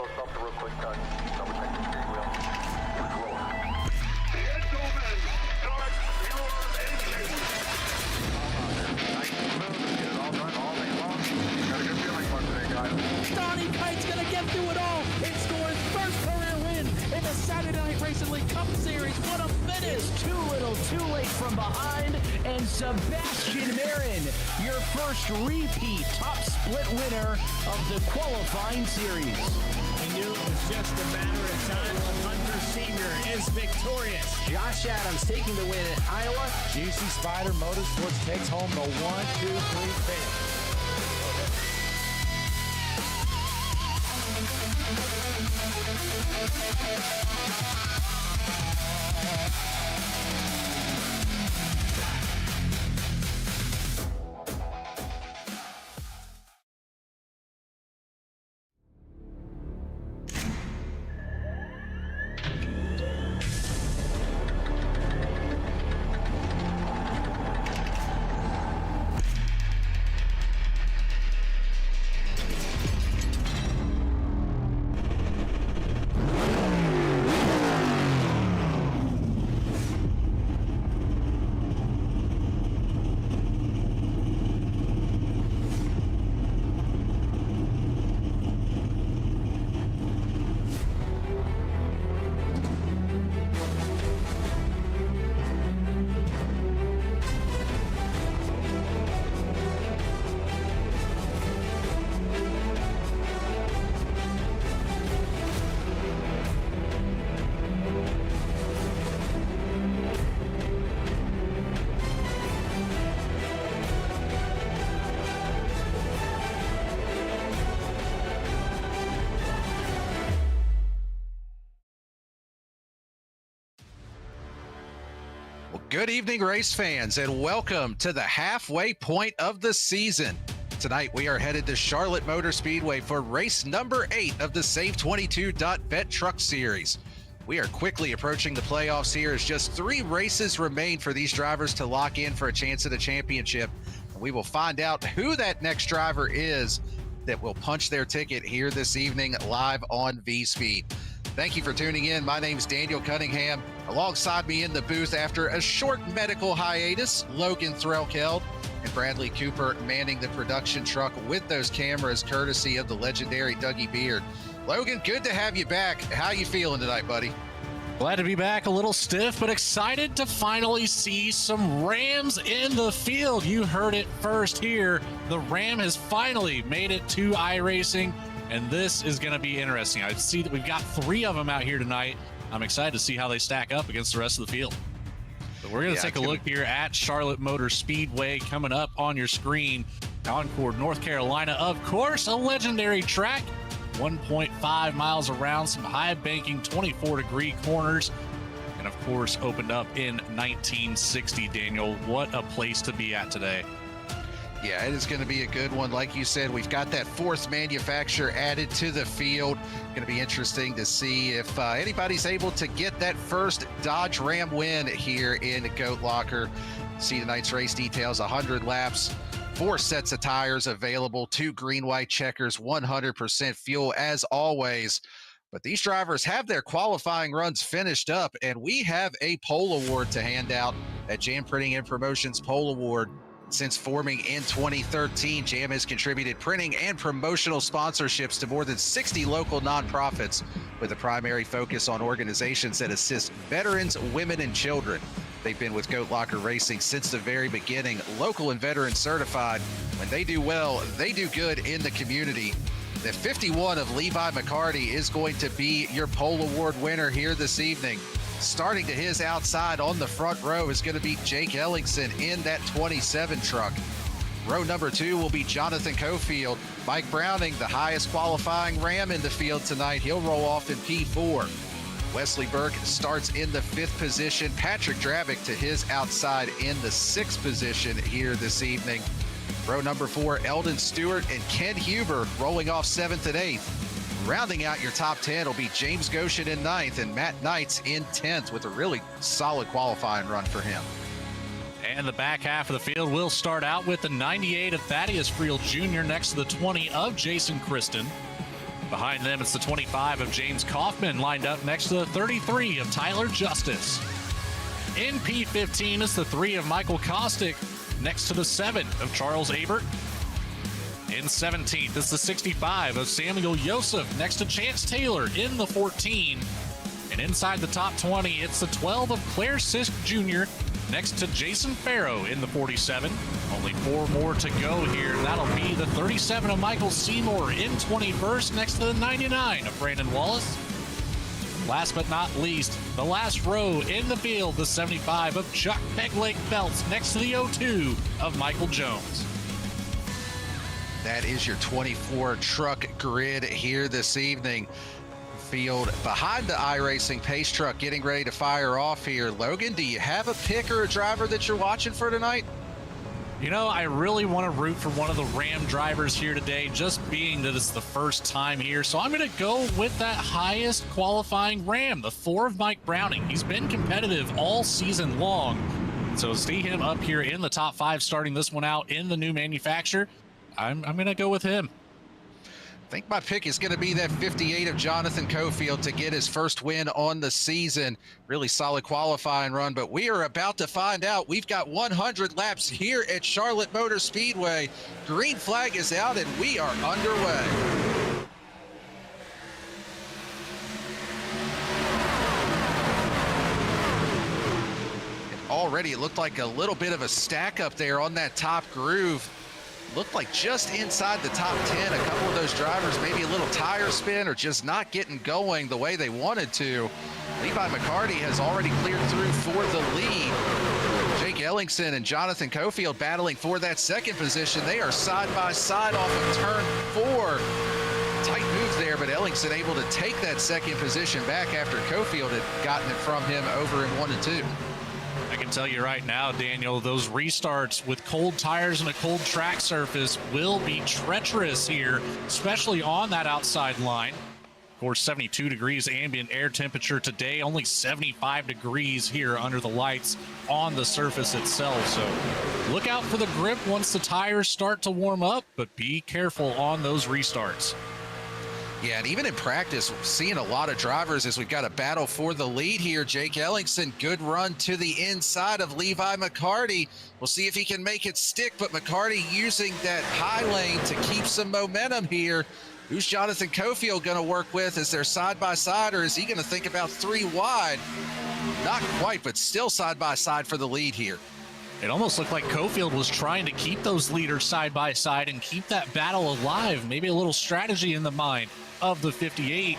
Go stop the real quick cut. Double check the steering wheel. Gentlemen, start your engine. Nice and smooth. Get it all done all day long. Got a good feeling about today, guys. Donnie Kite's gonna get through it all and score his first career win in the Saturday Night Racing League Cup Series. What a finish! Too little, too late from behind, and Sebastian Marin, your first repeat top split winner of the qualifying series. He knew it was just a matter of time. Hunter Sr. is victorious. Josh Adams taking the win at Iowa. Juicy Spider Motorsports takes home the 1-2-3 finish. Good evening, race fans, and welcome to the halfway point of the season. Tonight, we are headed to Charlotte Motor Speedway for race number 8 of the SAVE22 Bet Series. We are quickly approaching the playoffs here as just 3 races remain for these drivers to lock in for a chance at a championship. And we will find out who that next driver is that will punch their ticket here this evening live on V-Speed. Thank you for tuning in. My name's Daniel Cunningham. Alongside me in the booth after a short medical hiatus, Logan Threlkeld and Bradley Cooper manning the production truck with those cameras courtesy of the legendary Dougie Beard. Logan, good to have you back. How you feeling tonight, buddy? Glad to be back, a little stiff, but excited to finally see some Rams in the field. You heard it first here. The Ram has finally made it to iRacing, and this is going to be interesting. I see that we've got 3 of them out here tonight. I'm excited to see how they stack up against the rest of the field. But we're going to take a look here at Charlotte Motor Speedway coming up on your screen. Concord, North Carolina, of course, a legendary track. 1.5 miles around, some high banking, 24-degree corners, and of course opened up in 1960. Daniel, what a place to be at today. Yeah, it is going to be a good one. Like you said, we've got that 4th manufacturer added to the field. Going to be interesting to see if anybody's able to get that first Dodge Ram win here in Goat Locker. See tonight's race details, 100 laps, 4 sets of tires available, 2 green-white checkers, 100% fuel as always. But these drivers have their qualifying runs finished up, and we have a pole award to hand out at Jam Printing and Promotions Pole Award. Since forming in 2013, Jam has contributed printing and promotional sponsorships to more than 60 local nonprofits, with a primary focus on organizations that assist veterans, women, and children. They've been with Goat Locker Racing since the very beginning, local and veteran certified. When they do well, they do good in the community. The 51 of Levi McCarty is going to be your pole award winner here this evening. Starting to his outside on the front row is going to be Jake Ellingson in that 27 truck. Row number 2 will be Jonathan Cofield. Mike Browning, the highest qualifying Ram in the field tonight. He'll roll off in P4. Wesley Burke starts in the 5th position. Patrick Dravick to his outside in the 6th position here this evening. Row number 4, Eldon Stewart and Ken Huber rolling off 7th and 8th. Rounding out your top 10 will be James Goshen in 9th and Matt Knights in 10th with a really solid qualifying run for him. And the back half of the field will start out with the 98 of Thaddeus Friel Jr. next to the 20 of Jason Kristen. Behind them, it's the 25 of James Kaufman lined up next to the 33 of Tyler Justice. In P15, it's the 3 of Michael Kostick next to the 7 of Charles Abert. In 17th, it's the 65 of Samuel Yosef next to Chance Taylor in the 14. And inside the top 20, it's the 12 of Claire Sisk Jr. next to Jason Farrow in the 47. Only 4 more to go here. That'll be the 37 of Michael Seymour in 21st next to the 99 of Brandon Wallace. Last but not least, the last row in the field, the 75 of Chuck Peglake Phelps next to the 02 of Michael Jones. That is your 24 truck grid here this evening. Field behind the iRacing pace truck getting ready to fire off here. Logan, do you have a pick or a driver that you're watching for tonight? You know, I really want to root for one of the Ram drivers here today, just being that it's the first time here. So I'm going to go with that highest qualifying Ram, the 4 of Mike Browning. He's been competitive all season long. So see him up here in the top 5 starting this one out in the new manufacturer. I'm going to go with him. I think my pick is going to be that 58 of Jonathan Cofield to get his first win on the season. Really solid qualifying run, but we are about to find out. We've got 100 laps here at Charlotte Motor Speedway. Green flag is out and we are underway. And already it looked like a little bit of a stack up there on that top groove. Looked like just inside the top 10, a couple of those drivers, maybe a little tire spin or just not getting going the way they wanted to. Levi McCarty has already cleared through for the lead. Jake Ellingson and Jonathan Cofield battling for that second position. They are side by side off of turn 4. Tight move there, but Ellingson able to take that second position back after Cofield had gotten it from him over in 1 and 2. I can tell you right now, Daniel, those restarts with cold tires and a cold track surface will be treacherous here, especially on that outside line. Of course, 72 degrees ambient air temperature today, only 75 degrees here under the lights on the surface itself. So look out for the grip once the tires start to warm up, but be careful on those restarts. Yeah, and even in practice, we're seeing a lot of drivers as we've got a battle for the lead here. Jake Ellingson, good run to the inside of Levi McCarty. We'll see if he can make it stick, but McCarty using that high lane to keep some momentum here. Who's Jonathan Cofield going to work with? Is there side by side, or is he going to think about 3 wide? Not quite, but still side by side for the lead here. It almost looked like Cofield was trying to keep those leaders side by side and keep that battle alive. Maybe a little strategy in the mind of the 58,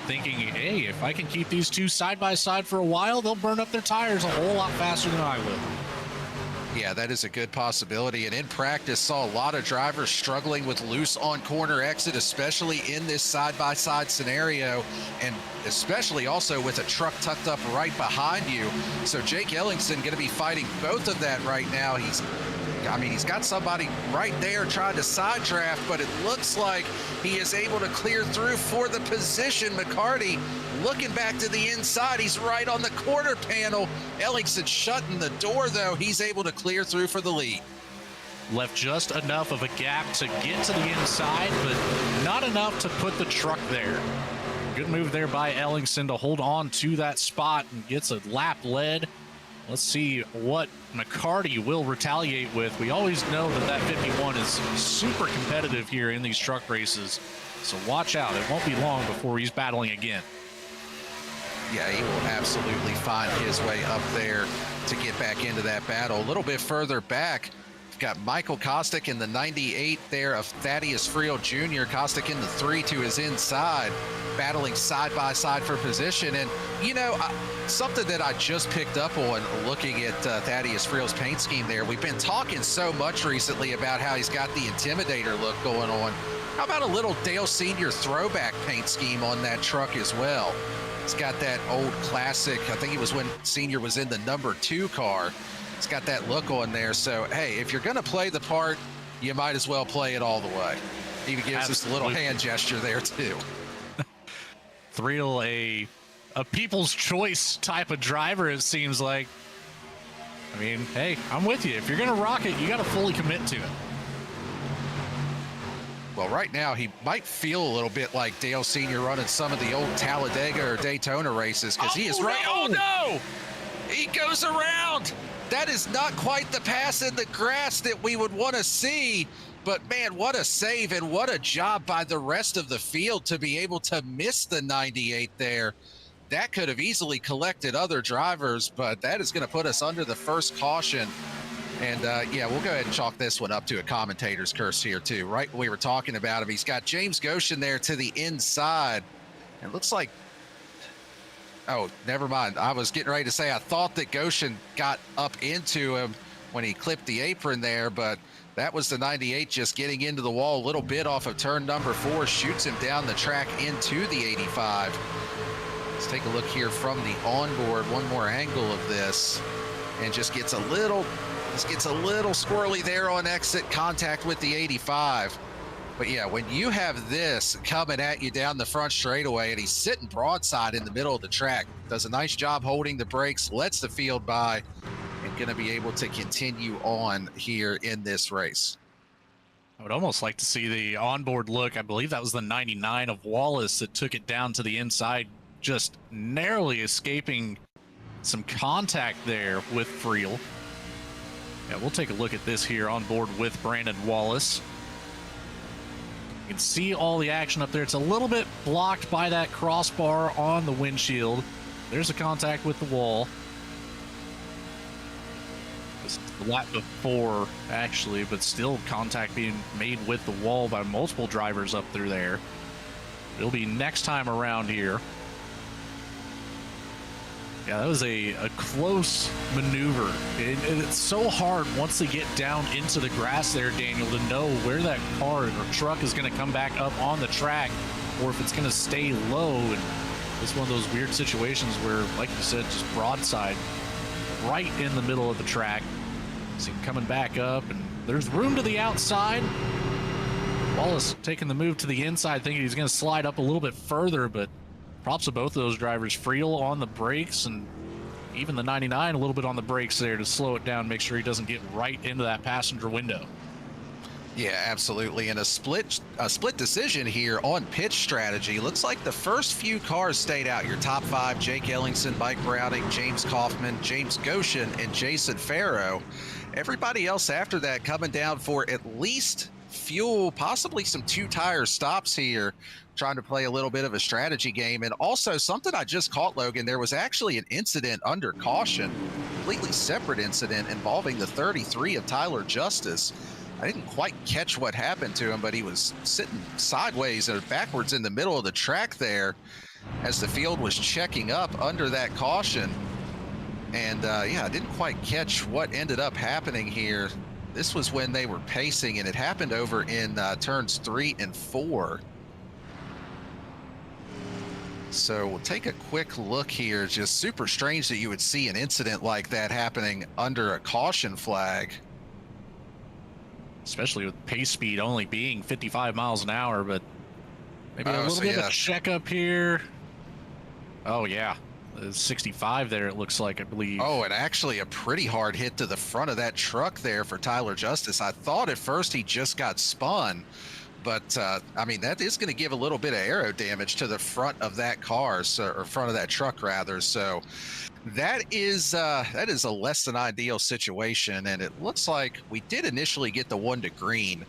thinking, hey, if I can keep these two side by side for a while, they'll burn up their tires a whole lot faster than I will. Yeah, that is a good possibility. And in practice, saw a lot of drivers struggling with loose on corner exit, especially in this side-by-side scenario, and especially also with a truck tucked up right behind you. So Jake Ellingson going to be fighting both of that right now. He's got somebody right there trying to side draft, but it looks like he is able to clear through for the position. McCarty looking back to the inside. He's right on the quarter panel. Ellingson shutting the door, though. He's able to clear through for the lead. Left just enough of a gap to get to the inside, but not enough to put the truck there. Good move there by Ellingson to hold on to that spot and gets a lap led. Let's see what McCarty will retaliate with. We always know that 51 is super competitive here in these truck races. So watch out. It won't be long before he's battling again. Yeah, he will absolutely find his way up there to get back into that battle. A little bit further back, we've got Michael Kostick in the 98 there of Thaddeus Friel Jr. Kostick in the 3 to his inside, battling side by side for position. And, you know, something that I just picked up on looking at Thaddeus Friel's paint scheme there, we've been talking so much recently about how he's got the Intimidator look going on. How about a little Dale Sr. throwback paint scheme on that truck as well? It's got that old classic, I think it was when Senior was in the number 2 car. It's got that look on there. So, hey, if you're going to play the part, you might as well play it all the way. Even gives us a little hand gesture there, too. Friel, a people's choice type of driver, it seems like. I mean, hey, I'm with you. If you're going to rock it, you got to fully commit to it. Well, right now he might feel a little bit like Dale Sr. running some of the old Talladega or Daytona races because he is right. Oh no! He goes around. That is not quite the pass in the grass that we would want to see. But man, what a save and what a job by the rest of the field to be able to miss the 98 there. That could have easily collected other drivers, but that is going to put us under the first caution. And yeah, we'll go ahead and chalk this one up to a commentator's curse here too. Right when we were talking about him, he's got James Goshen there to the inside. It looks like, oh, never mind. I was getting ready to say I thought that Goshen got up into him when he clipped the apron there, but that was the 98 just getting into the wall a little bit off of turn number 4, shoots him down the track into the 85. Let's take a look here from the onboard, one more angle of this, and just gets a little squirrely there on exit, contact with the 85. But yeah, when you have this coming at you down the front straightaway and he's sitting broadside in the middle of the track, does a nice job holding the brakes, lets the field by, and going to be able to continue on here in this race. I would almost like to see the onboard look. I believe that was the 99 of Wallace that took it down to the inside, just narrowly escaping some contact there with Friel. Yeah, we'll take a look at this here on board with Brandon Wallace. You can see all the action up there. It's a little bit blocked by that crossbar on the windshield. There's a contact with the wall. This is the lap before, actually, but still contact being made with the wall by multiple drivers up through there. It'll be next time around here. Yeah, that was a close maneuver. It's so hard once they get down into the grass there, Daniel, to know where that car or truck is going to come back up on the track or if it's going to stay low. And it's one of those weird situations where, like you said, just broadside right in the middle of the track. See him coming back up, and there's room to the outside. Wallace taking the move to the inside, thinking he's going to slide up a little bit further, but props to both of those drivers. Friel on the brakes, and even the 99 a little bit on the brakes there to slow it down, make sure he doesn't get right into that passenger window. Yeah, absolutely. And a split decision here on pitch strategy. Looks like the first few cars stayed out. Your top 5, Jake Ellingson, Mike Browning, James Kaufman, James Goshen, and Jason Farrow. Everybody else after that coming down for at least fuel, possibly some 2-tire stops here, trying to play a little bit of a strategy game. And also something I just caught, Logan, there was actually an incident under caution, completely separate incident involving the 33 of Tyler Justice. I didn't quite catch what happened to him, but he was sitting sideways or backwards in the middle of the track there as the field was checking up under that caution. And yeah, I didn't quite catch what ended up happening here. This was when they were pacing, and it happened over in turns 3 and 4. So we'll take a quick look here. Just super strange that you would see an incident like that happening under a caution flag. Especially with pace speed only being 55 miles an hour, but maybe a little bit of a checkup here. Oh, yeah. 65 there, it looks like, I believe. Oh, and actually a pretty hard hit to the front of that truck there for Tyler Justice. I thought at first he just got spun, but I mean, that is going to give a little bit of aero damage to the front of that car, or front of that truck rather. So that is a less than ideal situation, and it looks like we did initially get the 1 to green,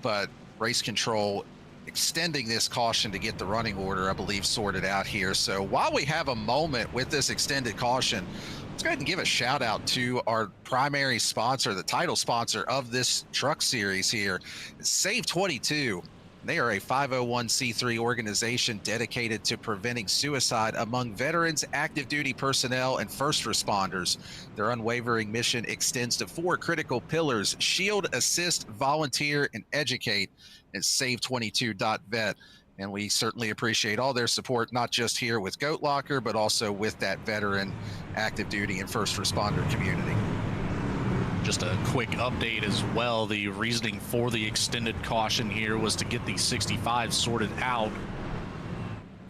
but race control extending this caution to get the running order, I believe, sorted out here. So while we have a moment with this extended caution, let's go ahead and give a shout out to our primary sponsor, the title sponsor of this truck series here, SAVE22. They are a 501c3 organization dedicated to preventing suicide among veterans, active duty personnel, and first responders. Their unwavering mission extends to 4 critical pillars: shield, assist, volunteer, and educate at save22.vet. And we certainly appreciate all their support, not just here with Goat Locker, but also with that veteran, active duty, and first responder community. Just a quick update as well. The reasoning for the extended caution here was to get the 65 sorted out.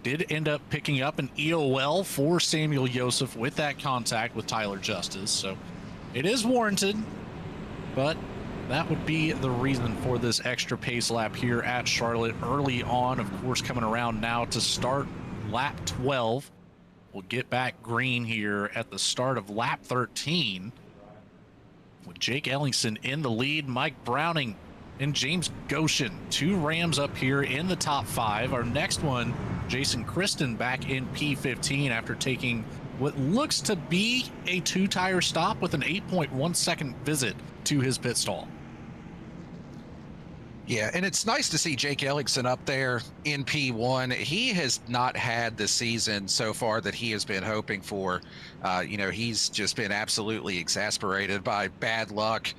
Did end up picking up an EOL for Samuel Joseph with that contact with Tyler Justice. So it is warranted, but that would be the reason for this extra pace lap here at Charlotte early on. Of course, coming around now to start lap 12. We'll get back green here at the start of lap 13 with Jake Ellingson in the lead, Mike Browning and James Goshen, 2 Rams up here in the top 5. Our next one, Jason Kristen back in P15 after taking what looks to be a 2-tire stop with an 8.1 second visit to his pit stall. Yeah, and it's nice to see Jake Ellingson up there in P1. He has not had the season so far that he has been hoping for. He's just been absolutely exasperated by bad luck,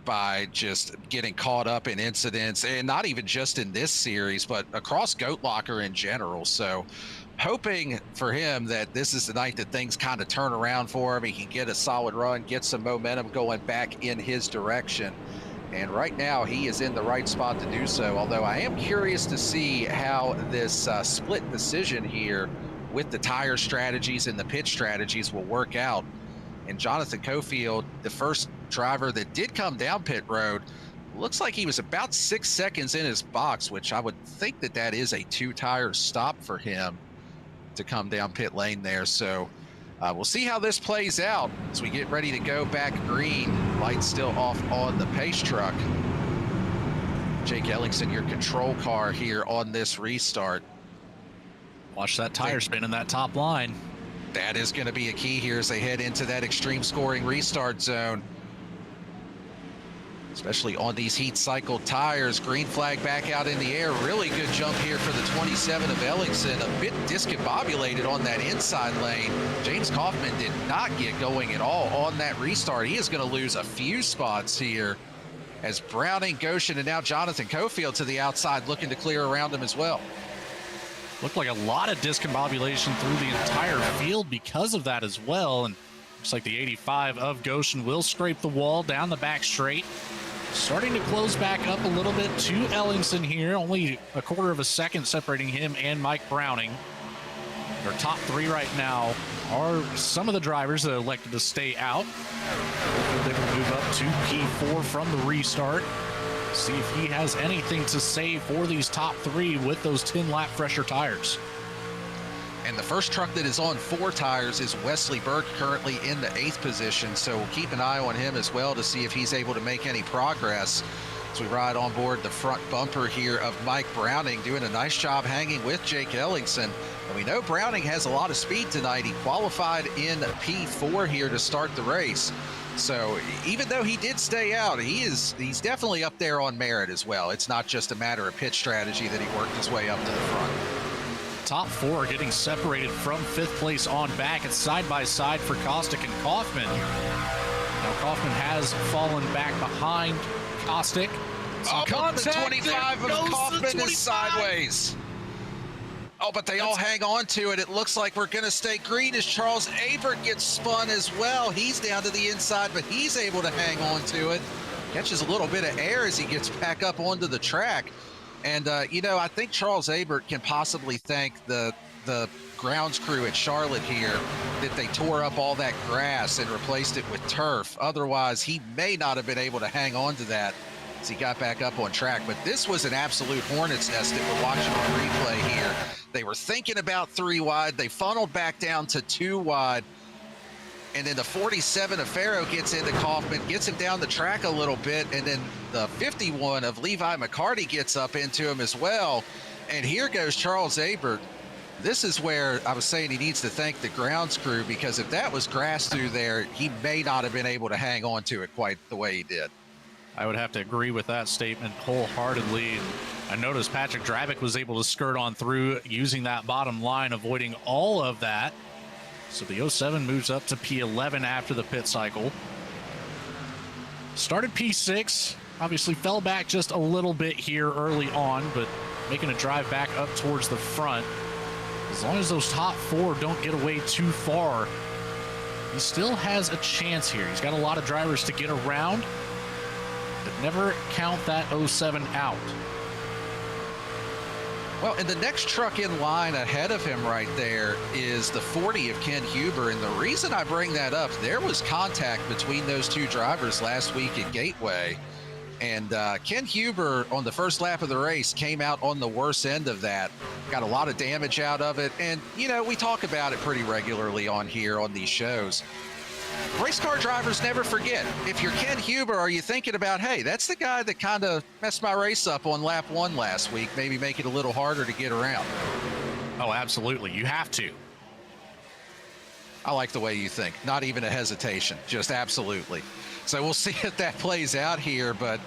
by just getting caught up in incidents, and not even just in this series, but across Goat Locker in general. So hoping for him that this is the night that things kind of turn around for him. He can get a solid run, get some momentum going back in his direction. And right now, he is in the right spot to do so. Although I am curious to see how this split decision here with the tire strategies and the pit strategies will work out. And Jonathan Cofield, the first driver that did come down pit road, looks like he was about 6 seconds in his box, which I would think that that is a 2-tire stop for him to come down pit lane there. So we'll see how this plays out as we get ready to go back green. Lights still off on the pace truck. Jake Ellingson, your control car here on this restart. Watch that tire spin in that top line. That is going to be a key here as they head into that extreme scoring restart zone, especially on these heat cycle tires. Green flag back out in the air. Really good jump here for the 27 of Ellingson. A bit discombobulated on that inside lane. James Kaufman did not get going at all on that restart. He is going to lose a few spots here as Browning, Goshen, and now Jonathan Cofield to the outside looking to clear around him as well. Looked like a lot of discombobulation through the entire field because of that as well. And looks like the 85 of Goshen will scrape the wall down the back straight. Starting to close back up a little bit to Ellingson here. Only a quarter of a second separating him and Mike Browning. Their top 3 right now are some of the drivers that elected to stay out. They will move up to P4 from the restart. See if he has anything to say for these top 3 with those 10-lap fresher tires. And the first truck that is on 4 tires is Wesley Burke, currently in the 8th position. So we'll keep an eye on him as well to see if he's able to make any progress as we ride on board the front bumper here of Mike Browning, doing a nice job hanging with Jake Ellingson. And we know Browning has a lot of speed tonight. He qualified in P4 here to start the race. So even though he did stay out, he's definitely up there on merit as well. It's not just a matter of pit strategy that he worked his way up to the front. Top 4 getting separated from 5th place on back. It's side by side for Kostick and Kaufman. Now Kaufman has fallen back behind Kostick. The 25 of Kaufman is sideways. Oh, but they all hang on to it. It looks like we're going to stay green as Charles Abert gets spun as well. He's down to the inside, but he's able to hang on to it. Catches a little bit of air as he gets back up onto the track. And, I think Charles Abert can possibly thank the grounds crew at Charlotte here that they tore up all that grass and replaced it with turf. Otherwise, he may not have been able to hang on to that as he got back up on track. But this was an absolute hornet's nest that we're watching on replay here. They were thinking about 3 wide. They funneled back down to 2 wide. And then the 47 of Farrow gets into Kaufman, gets him down the track a little bit. And then the 51 of Levi McCarty gets up into him as well. And here goes Charles Abert. This is where I was saying he needs to thank the grounds crew, because if that was grass through there, he may not have been able to hang on to it quite the way he did. I would have to agree with that statement wholeheartedly. I noticed Patrick Drabick was able to skirt on through using that bottom line, avoiding all of that. So the 07 moves up to P11 after the pit cycle. Started P6, obviously fell back just a little bit here early on, but making a drive back up towards the front. As long as those top 4 don't get away too far, he still has a chance here. He's got a lot of drivers to get around, but never count that 07 out. Well, and the next truck in line ahead of him right there is the 40 of Ken Huber. And the reason I bring that up, there was contact between those 2 drivers last week at Gateway. And Ken Huber on the first lap of the race came out on the worst end of that. Got a lot of damage out of it. And, you know, we talk about it pretty regularly on here on these shows. Race car drivers never forget. If you're Ken Huber, are you thinking about, hey, that's the guy that kind of messed my race up on lap 1 last week, maybe make it a little harder to get around? Oh, absolutely. You have to. I like the way you think. Not even a hesitation, just absolutely. So we'll see if that plays out here, but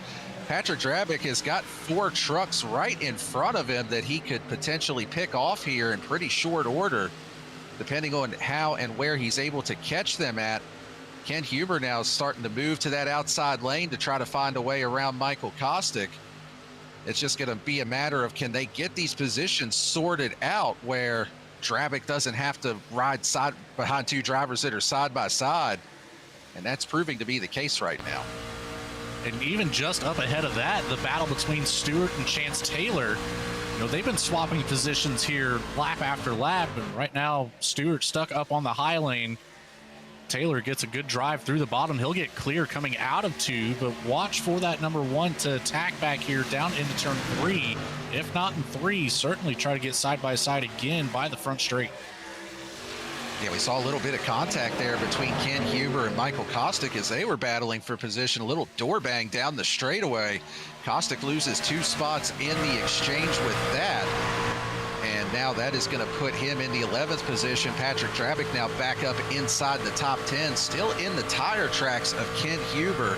Patrick Drabick has got 4 trucks right in front of him that he could potentially pick off here in pretty short order, depending on how and where he's able to catch them at. Ken Huber now is starting to move to that outside lane to try to find a way around Michael Kostick. It's just going to be a matter of, can they get these positions sorted out where Drabick doesn't have to ride side behind 2 drivers that are side by side, and that's proving to be the case right now. And even just up ahead of that, the battle between Stewart and Chance Taylor, you know, they've been swapping positions here lap after lap, and right now Stewart stuck up on the high lane. Taylor gets a good drive through the bottom. He'll get clear coming out of 2, but watch for that number 1 to attack back here down into turn 3. If not in 3, certainly try to get side by side again by the front straight. Yeah, we saw a little bit of contact there between Ken Huber and Michael Kostick as they were battling for position. A little door bang down the straightaway. Kostick loses 2 spots in the exchange with that. And now that is going to put him in the 11th position. Patrick Drabick now back up inside the top 10, still in the tire tracks of Ken Huber.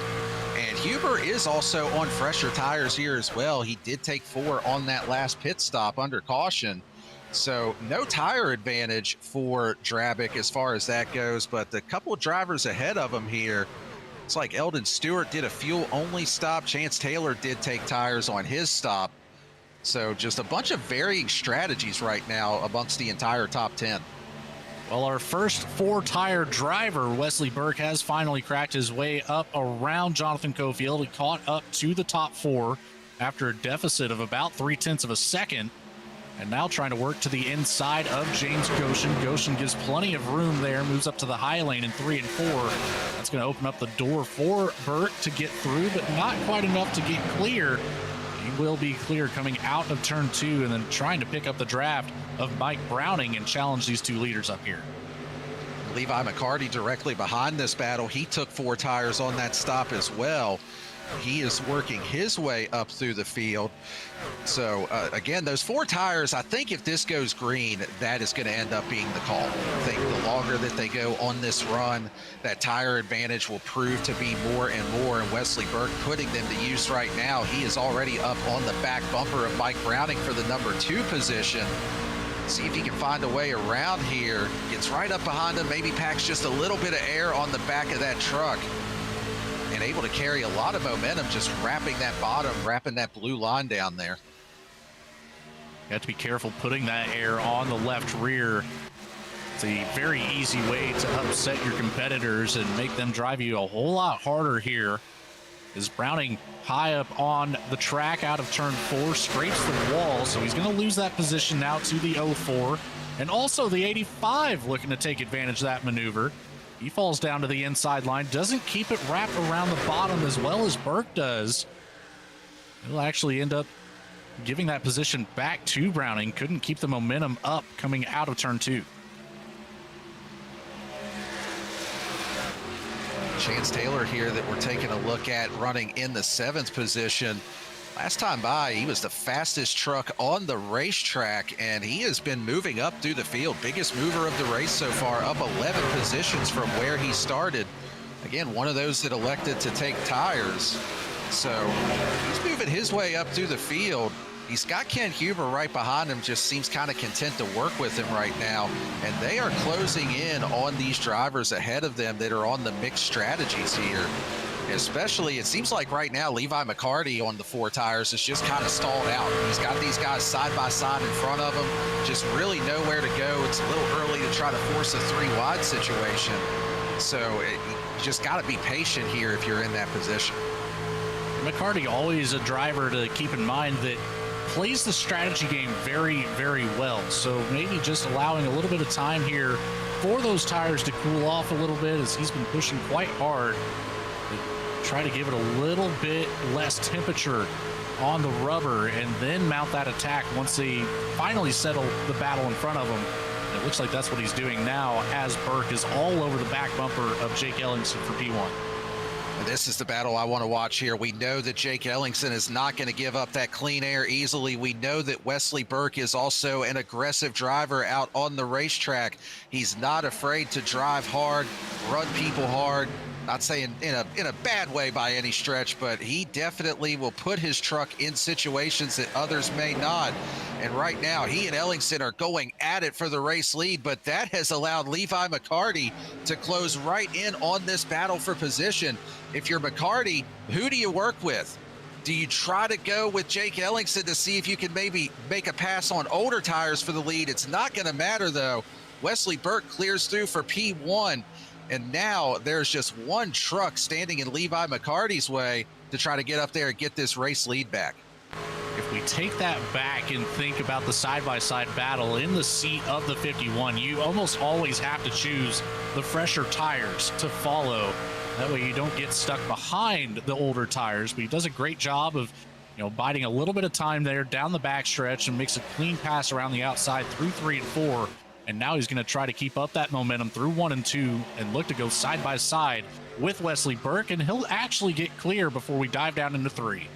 And Huber is also on fresher tires here as well. He did take 4 on that last pit stop under caution. So no tire advantage for Drabick as far as that goes, but the couple of drivers ahead of him here, it's like Eldon Stewart did a fuel-only stop. Chance Taylor did take tires on his stop. So just a bunch of varying strategies right now amongst the entire top 10. Well, our first 4-tire driver, Wesley Burke, has finally cracked his way up around Jonathan Cofield. He caught up to the top 4 after a deficit of about 0.3 of a second. And now trying to work to the inside of James Goshen. Goshen gives plenty of room there, moves up to the high lane in 3 and 4. That's going to open up the door for Burke to get through, but not quite enough to get clear. He will be clear coming out of turn 2 and then trying to pick up the draft of Mike Browning and challenge these 2 leaders up here. Levi McCarty directly behind this battle. He took 4 tires on that stop as well. He is working his way up through the field. So again, those 4 tires, I think if this goes green, that is going to end up being the call. I think the longer that they go on this run, that tire advantage will prove to be more and more. And Wesley Burke putting them to use right now. He is already up on the back bumper of Mike Browning for the number 2 position. See if he can find a way around here. Gets right up behind him, maybe packs just a little bit of air on the back of that truck. And able to carry a lot of momentum, just wrapping that bottom, wrapping that blue line down there. You have to be careful putting that air on the left rear. It's a very easy way to upset your competitors and make them drive you a whole lot harder here. Is Browning high up on the track out of turn 4, scrapes the wall, so he's going to lose that position now to the 04. And also the 85 looking to take advantage of that maneuver. He falls down to the inside line, doesn't keep it wrapped around the bottom as well as Burke does. He'll actually end up giving that position back to Browning. Couldn't keep the momentum up coming out of turn 2. Chance Taylor here that we're taking a look at running in the 7th position. Last time by, he was the fastest truck on the racetrack, and he has been moving up through the field. Biggest mover of the race so far, up 11 positions from where he started. Again, one of those that elected to take tires. So he's moving his way up through the field. He's got Ken Huber right behind him, just seems kind of content to work with him right now. And they are closing in on these drivers ahead of them that are on the mixed strategies here. Especially, it seems like right now, Levi McCarty on the 4 tires is just kind of stalled out. He's got these guys side by side in front of him, just really nowhere to go. It's a little early to try to force a 3-wide situation. So you just got to be patient here if you're in that position. McCarty, always a driver to keep in mind that plays the strategy game very, very well. So maybe just allowing a little bit of time here for those tires to cool off a little bit as he's been pushing quite hard. try to give it a little bit less temperature on the rubber and then mount that attack once they finally settle the battle in front of them. And it looks like that's what he's doing now as Burke is all over the back bumper of Jake Ellingson for P1. This is the battle I want to watch here. We know that Jake Ellingson is not going to give up that clean air easily. We know that Wesley Burke is also an aggressive driver out on the racetrack. He's not afraid to drive hard, run people hard. Not saying in a bad way by any stretch, but he definitely will put his truck in situations that others may not. And right now, he and Ellingson are going at it for the race lead, but that has allowed Levi McCarty to close right in on this battle for position. If you're McCarty, who do you work with? Do you try to go with Jake Ellingson to see if you can maybe make a pass on older tires for the lead? It's not going to matter, though. Wesley Burke clears through for P1. And now there's just one truck standing in Levi McCarty's way to try to get up there and get this race lead back. If we take that back and think about the side-by-side battle in the seat of the 51, you almost always have to choose the fresher tires to follow. That way you don't get stuck behind the older tires, but he does a great job of, biding a little bit of time there down the backstretch and makes a clean pass around the outside through 3 and 4. And now he's going to try to keep up that momentum through 1 and 2 and look to go side by side with Wesley Burke, and he'll actually get clear before we dive down into 3.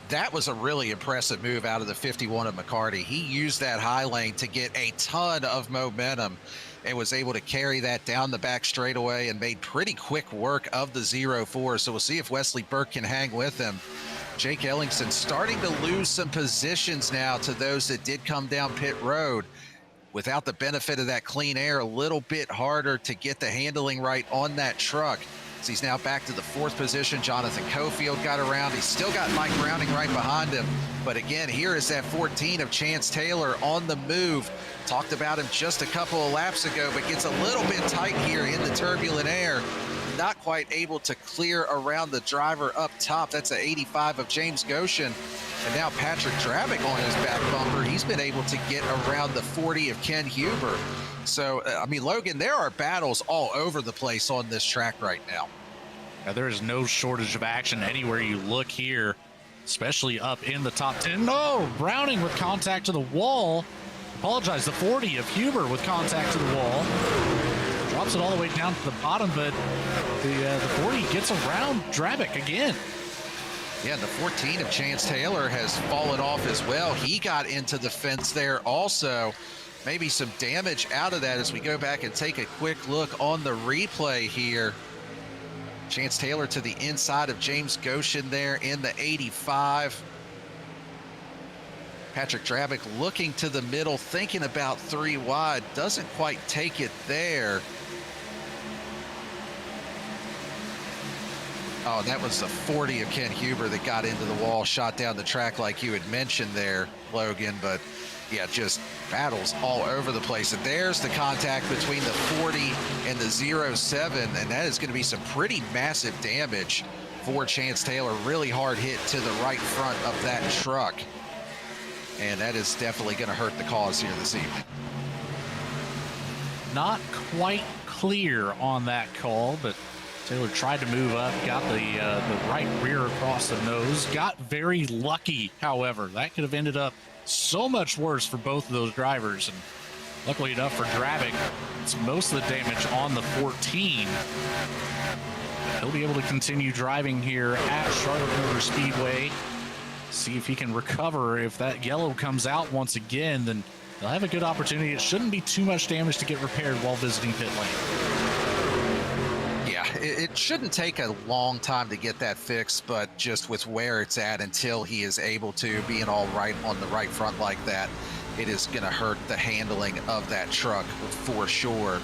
That was a really impressive move out of the 51 of McCarty. He used that high lane to get a ton of momentum and was able to carry that down the back straightaway and made pretty quick work of the 0-4. So we'll see if Wesley Burke can hang with him. Jake Ellingson starting to lose some positions now to those that did come down pit road. Without the benefit of that clean air, a little bit harder to get the handling right on that truck. So he's now back to the 4th position. Jonathan Cofield got around. He's still got Mike Browning right behind him. But again, here is that 14 of Chance Taylor on the move. Talked about him just a couple of laps ago, but gets a little bit tight here in the turbulent air. Not quite able to clear around the driver up top. That's an 85 of James Goshen. And now Patrick Drabick on his back bumper. He's been able to get around the 40 of Ken Huber. So, Logan, there are battles all over the place on this track right now. There is no shortage of action anywhere you look here, especially up in the top 10. No, Browning with contact to the wall. Apologize, the 40 of Huber with contact to the wall. Drops it all the way down to the bottom, but the 40 gets around Drabick again. Yeah, the 14 of Chance Taylor has fallen off as well. He got into the fence there also. Maybe some damage out of that as we go back and take a quick look on the replay here. Chance Taylor to the inside of James Goshen there in the 85. Patrick Drabick looking to the middle, thinking about 3 wide. Doesn't quite take it there. Oh, that was the 40 of Ken Huber that got into the wall, shot down the track like you had mentioned there, Logan. But yeah, just battles all over the place. And there's the contact between the 40 and the 07, and that is going to be some pretty massive damage for Chance Taylor. Really hard hit to the right front of that truck. And that is definitely going to hurt the cause here this evening. Not quite clear on that call, but Taylor tried to move up, got the right rear across the nose, got very lucky, however. That could have ended up so much worse for both of those drivers. And luckily enough for Drabick, it's most of the damage on the 14. He'll be able to continue driving here at Charlotte Motor Speedway. See if he can recover. If that yellow comes out once again, then they'll have a good opportunity. It shouldn't be too much damage to get repaired while visiting pit lane. Yeah, it shouldn't take a long time to get that fixed, but just with where it's at until he is able to being all right on the right front like that, it is going to hurt the handling of that truck for sure.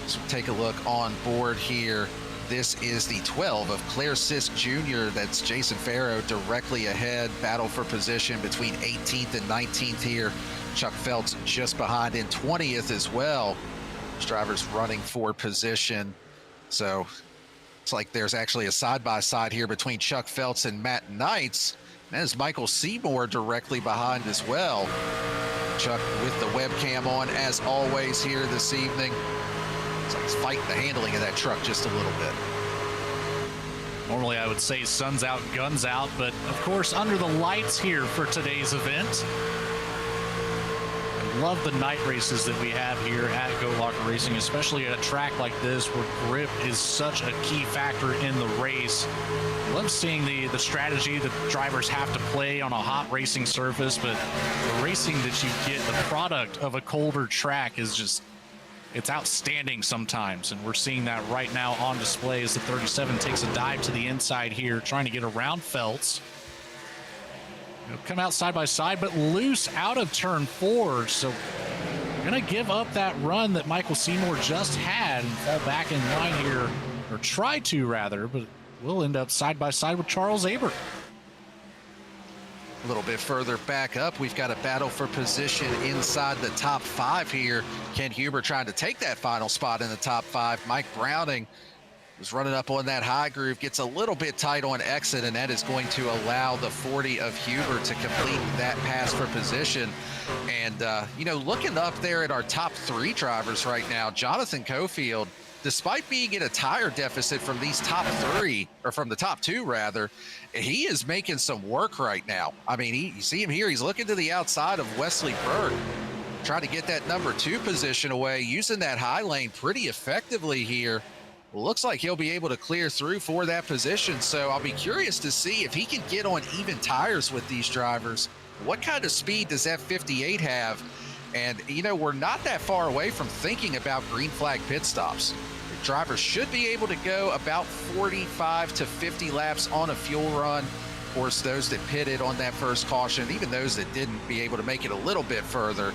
So take a look on board here. This is the 12 of Claire Sisk Jr. That's Jason Farrow directly ahead. Battle for position between 18th and 19th here. Chuck Phelps just behind in 20th as well. This driver's running for position. So it's like there's actually a side-by-side here between Chuck Phelps and Matt Knights. And there's Michael Seymour directly behind as well. Chuck with the webcam on as always here this evening. So he's fighting the handling of that truck just a little bit. Normally I would say sun's out, guns out, but of course under the lights here for today's event. I love the night races that we have here at Go Locker Racing, especially at a track like this where grip is such a key factor in the race. I love seeing the strategy that drivers have to play on a hot racing surface, but the racing that you get, the product of a colder track is just, it's outstanding sometimes, and we're seeing that right now on display as the 37 takes a dive to the inside here, trying to get around Feltz. He'll come out side by side, but loose out of turn 4, so gonna give up that run that Michael Seymour just had and fall back in line here, or try to rather, but we'll end up side by side with Charles Aber. A little bit further back up, we've got a battle for position inside the top 5 here. Ken Huber trying to take that final spot in the top 5. Mike Browning was running up on that high groove, gets a little bit tight on exit, and that is going to allow the 40 of Huber to complete that pass for position. And, you know, looking up there at our top 3 drivers right now, Jonathan Cofield, despite being in a tire deficit from these top 3, or from the top 2 rather, he is making some work right now. I mean, you see him here, he's looking to the outside of Wesley Burke, trying to get that number 2 position away, using that high lane pretty effectively here. Well, looks like he'll be able to clear through for that position, so I'll be curious to see if he can get on even tires with these drivers. What kind of speed does that 58 have? And, you know, we're not that far away from thinking about green flag pit stops. Drivers should be able to go about 45 to 50 laps on a fuel run. Of course, those that pitted on that first caution, even those that didn't, be able to make it a little bit further.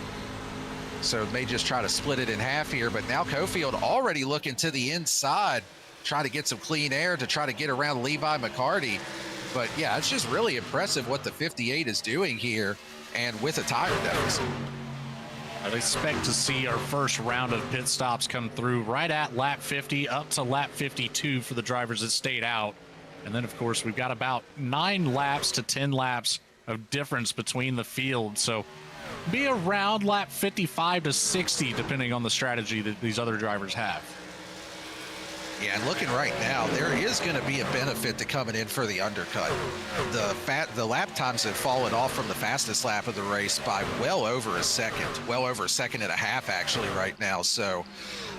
So may just try to split it in half here. But now Cofield already looking to the inside, trying to get some clean air to try to get around Levi McCarty. But yeah, it's just really impressive what the 58 is doing here, and with a tire deficit. I'd expect to see our first round of pit stops come through right at lap 50 up to lap 52 for the drivers that stayed out. And then, of course, we've got about 9 laps to 10 laps of difference between the field. So be around lap 55 to 60, depending on the strategy that these other drivers have. Yeah, and looking right now, there is going to be a benefit to coming in for the undercut. The lap times have fallen off from the fastest lap of the race by well over a second and a half actually right now. So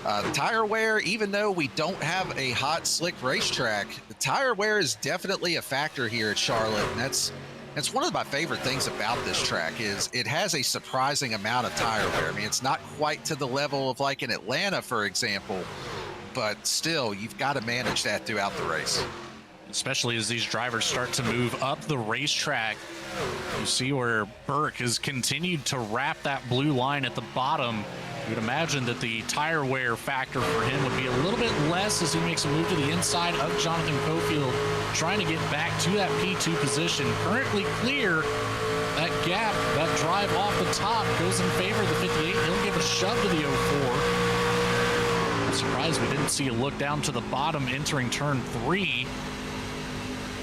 the tire wear, even though we don't have a hot, slick racetrack, the tire wear is definitely a factor here at Charlotte. And that's one of my favorite things about this track is it has a surprising amount of tire wear. I mean, it's not quite to the level of like in Atlanta, for example, but still, you've got to manage that throughout the race. Especially as these drivers start to move up the racetrack. You see where Burke has continued to wrap that blue line at the bottom. You would imagine that the tire wear factor for him would be a little bit less as he makes a move to the inside of Jonathan Cofield, trying to get back to that P2 position. Currently clear. That gap, that drive off the top goes in favor of the 58. He'll give a shove to the 04. Surprised we didn't see a look down to the bottom entering turn 3.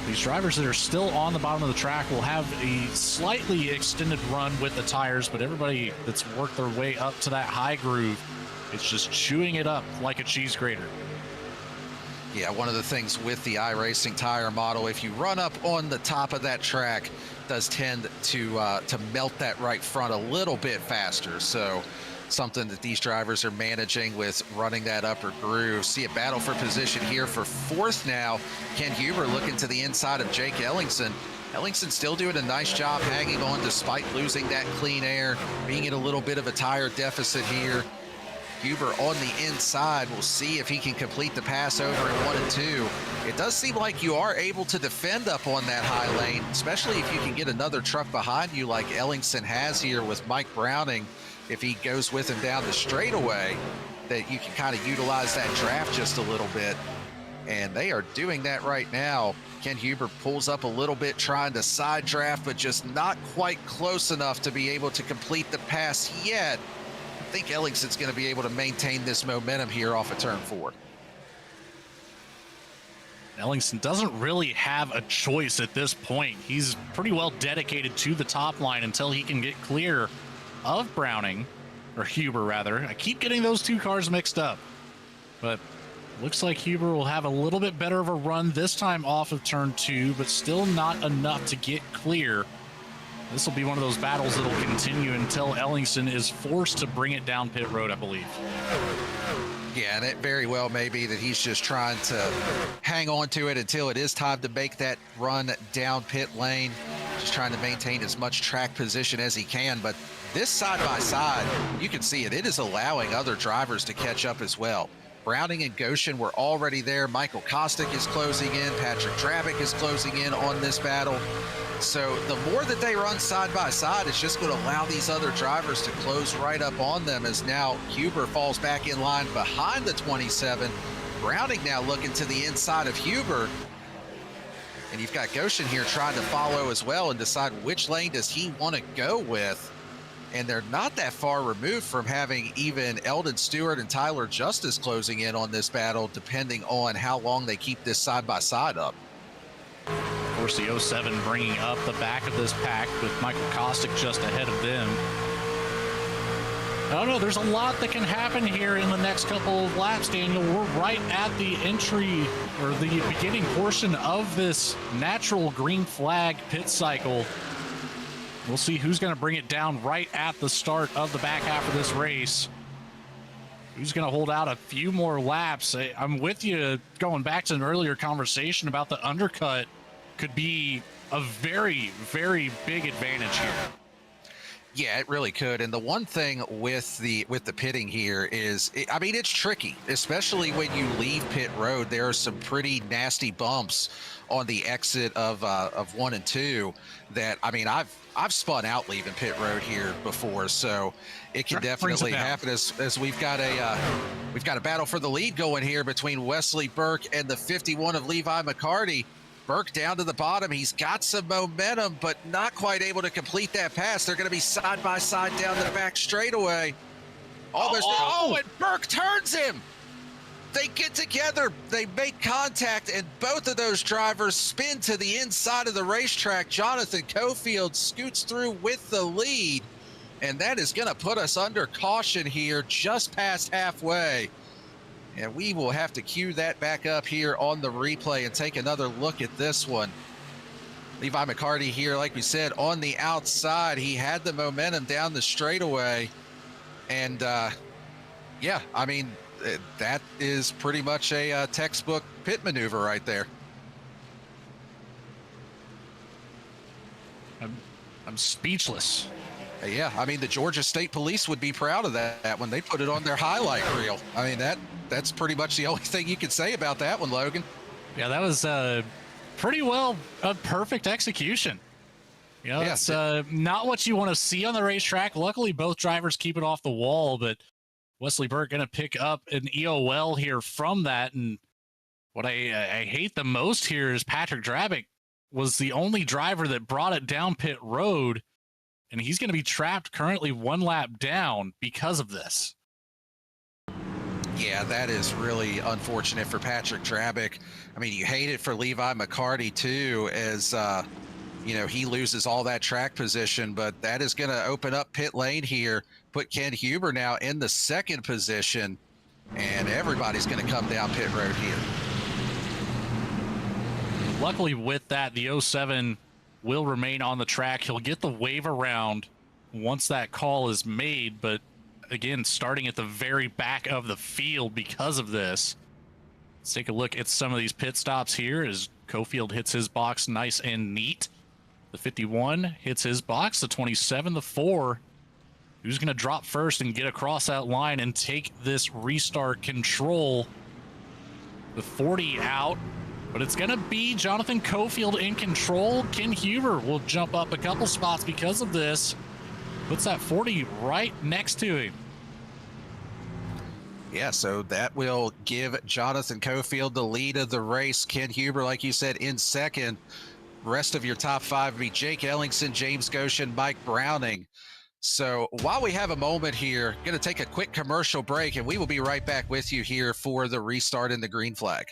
These drivers that are still on the bottom of the track will have a slightly extended run with the tires, but everybody that's worked their way up to that high groove, it's just chewing it up like a cheese grater. Yeah, one of the things with the iRacing tire model, if you run up on the top of that track, does tend to melt that right front a little bit faster. So something that these drivers are managing with running that upper groove. See a battle for position here for 4th now. Ken Huber looking to the inside of Jake Ellingson. Ellingson still doing a nice job hanging on despite losing that clean air, being in a little bit of a tire deficit here. Huber on the inside. We'll see if he can complete the pass over in 1 and 2. It does seem like you are able to defend up on that high lane, especially if you can get another truck behind you like Ellingson has here with Mike Browning. If he goes with him down the straightaway, that you can kind of utilize that draft just a little bit. And they are doing that right now. Ken Huber pulls up a little bit trying to side draft, but just not quite close enough to be able to complete the pass yet. I think Ellingson's going to be able to maintain this momentum here off of turn 4. Ellingson doesn't really have a choice at this point. He's pretty well dedicated to the top line until he can get clear of Browning, or Huber rather. I keep getting those two cars mixed up, but Looks like Huber will have a little bit better of a run this time off of turn 2, but still not enough to get clear. This will be one of those battles that will continue until Ellingson is forced to bring it down pit road, I believe. Yeah, and it very well may be that he's just trying to hang on to it until it is time to make that run down pit lane. Just trying to maintain as much track position as he can. But this side-by-side, you can see it. It is allowing other drivers to catch up as well. Browning and Goshen were already there. Michael Kostick is closing in. Patrick Drabick is closing in on this battle. So the more that they run side by side, it's just going to allow these other drivers to close right up on them, as now Huber falls back in line behind the 27. Browning now looking to the inside of Huber. And you've got Goshen here trying to follow as well and decide which lane does he want to go with. And they're not that far removed from having even Eldon Stewart and Tyler Justice closing in on this battle, depending on how long they keep this side by side up. Of course, the 07 bringing up the back of this pack with Michael Kostick just ahead of them. I don't know, there's a lot that can happen here in the next couple of laps, Daniel. We're right at the entry or the beginning portion of this natural green flag pit cycle. We'll see who's going to bring it down right at the start of the back half of this race. Who's going to hold out a few more laps? I'm with you going back to an earlier conversation about the undercut could be a very, very big advantage here. Yeah, it really could. And the one thing with the pitting here is, I mean, it's tricky, especially when you leave pit road. There are some pretty nasty bumps on the exit of 1 and 2 that, I mean, I've spun out leaving pit road here before, so it can definitely happen as we've got a battle for the lead going here between Wesley Burke and the 51 of Levi McCarty. Burke down to the bottom. He's got some momentum, but not quite able to complete that pass. They're going to be side by side down the back straightaway. Almost. Oh, and Burke turns him. They get together, they make contact, and both of those drivers spin to the inside of the racetrack. Jonathan Cofield scoots through with the lead, and that is going to put us under caution here just past halfway. And we will have to cue that back up here on the replay and take another look at this one. Levi McCarty here, like we said, on the outside. He had the momentum down the straightaway. And, yeah, I mean, that is pretty much a textbook pit maneuver right there. I'm speechless. Yeah, I mean, the Georgia State Police would be proud of that when they put it on their highlight reel. I mean, that's pretty much the only thing you can say about that one, Logan. Yeah, that was pretty well a perfect execution. You know, it's not what you want to see on the racetrack. Luckily, both drivers keep it off the wall, but Wesley Burke going to pick up an EOL here from that. And what I hate the most here is Patrick Drabick was the only driver that brought it down pit road, and he's going to be trapped currently one lap down because of this. Yeah, that is really unfortunate for Patrick Drabick. I mean, you hate it for Levi McCarty too, as you know, he loses all that track position, but that is going to open up pit lane here, put Ken Huber now in the second position, and everybody's going to come down pit road here. Luckily with that, the 07 will remain on the track. He'll get the wave around once that call is made, but again, starting at the very back of the field because of this. Let's take a look at some of these pit stops here as Cofield hits his box nice and neat. The 51 hits his box, the 27, the 4. Who's going to drop first and get across that line and take this restart control? The 40 out, but it's going to be Jonathan Cofield in control. Ken Huber will jump up a couple spots because of this. Puts that 40 right next to him. Yeah, so that will give Jonathan Cofield the lead of the race. Ken Huber, like you said, in second. Rest of your top 5 would be Jake Ellingson, James Goshen, Mike Browning. So while we have a moment here, going to take a quick commercial break, and we will be right back with you here for the restart in the green flag.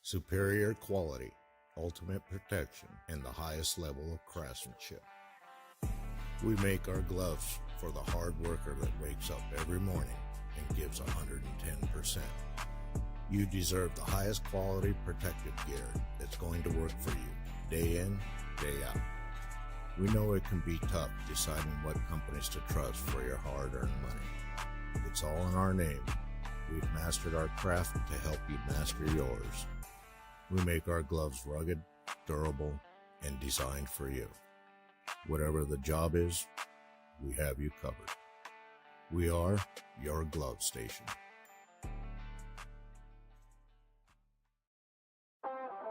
superior quality, ultimate protection, and the highest level of craftsmanship. We make our gloves for the hard worker that wakes up every morning and gives 110%. You deserve the highest quality protective gear that's going to work for you, day in, day out. We know it can be tough deciding what companies to trust for your hard-earned money. It's all in our name. We've mastered our craft to help you master yours. We make our gloves rugged, durable, and designed for you. Whatever the job is, we have you covered. We are your glove station.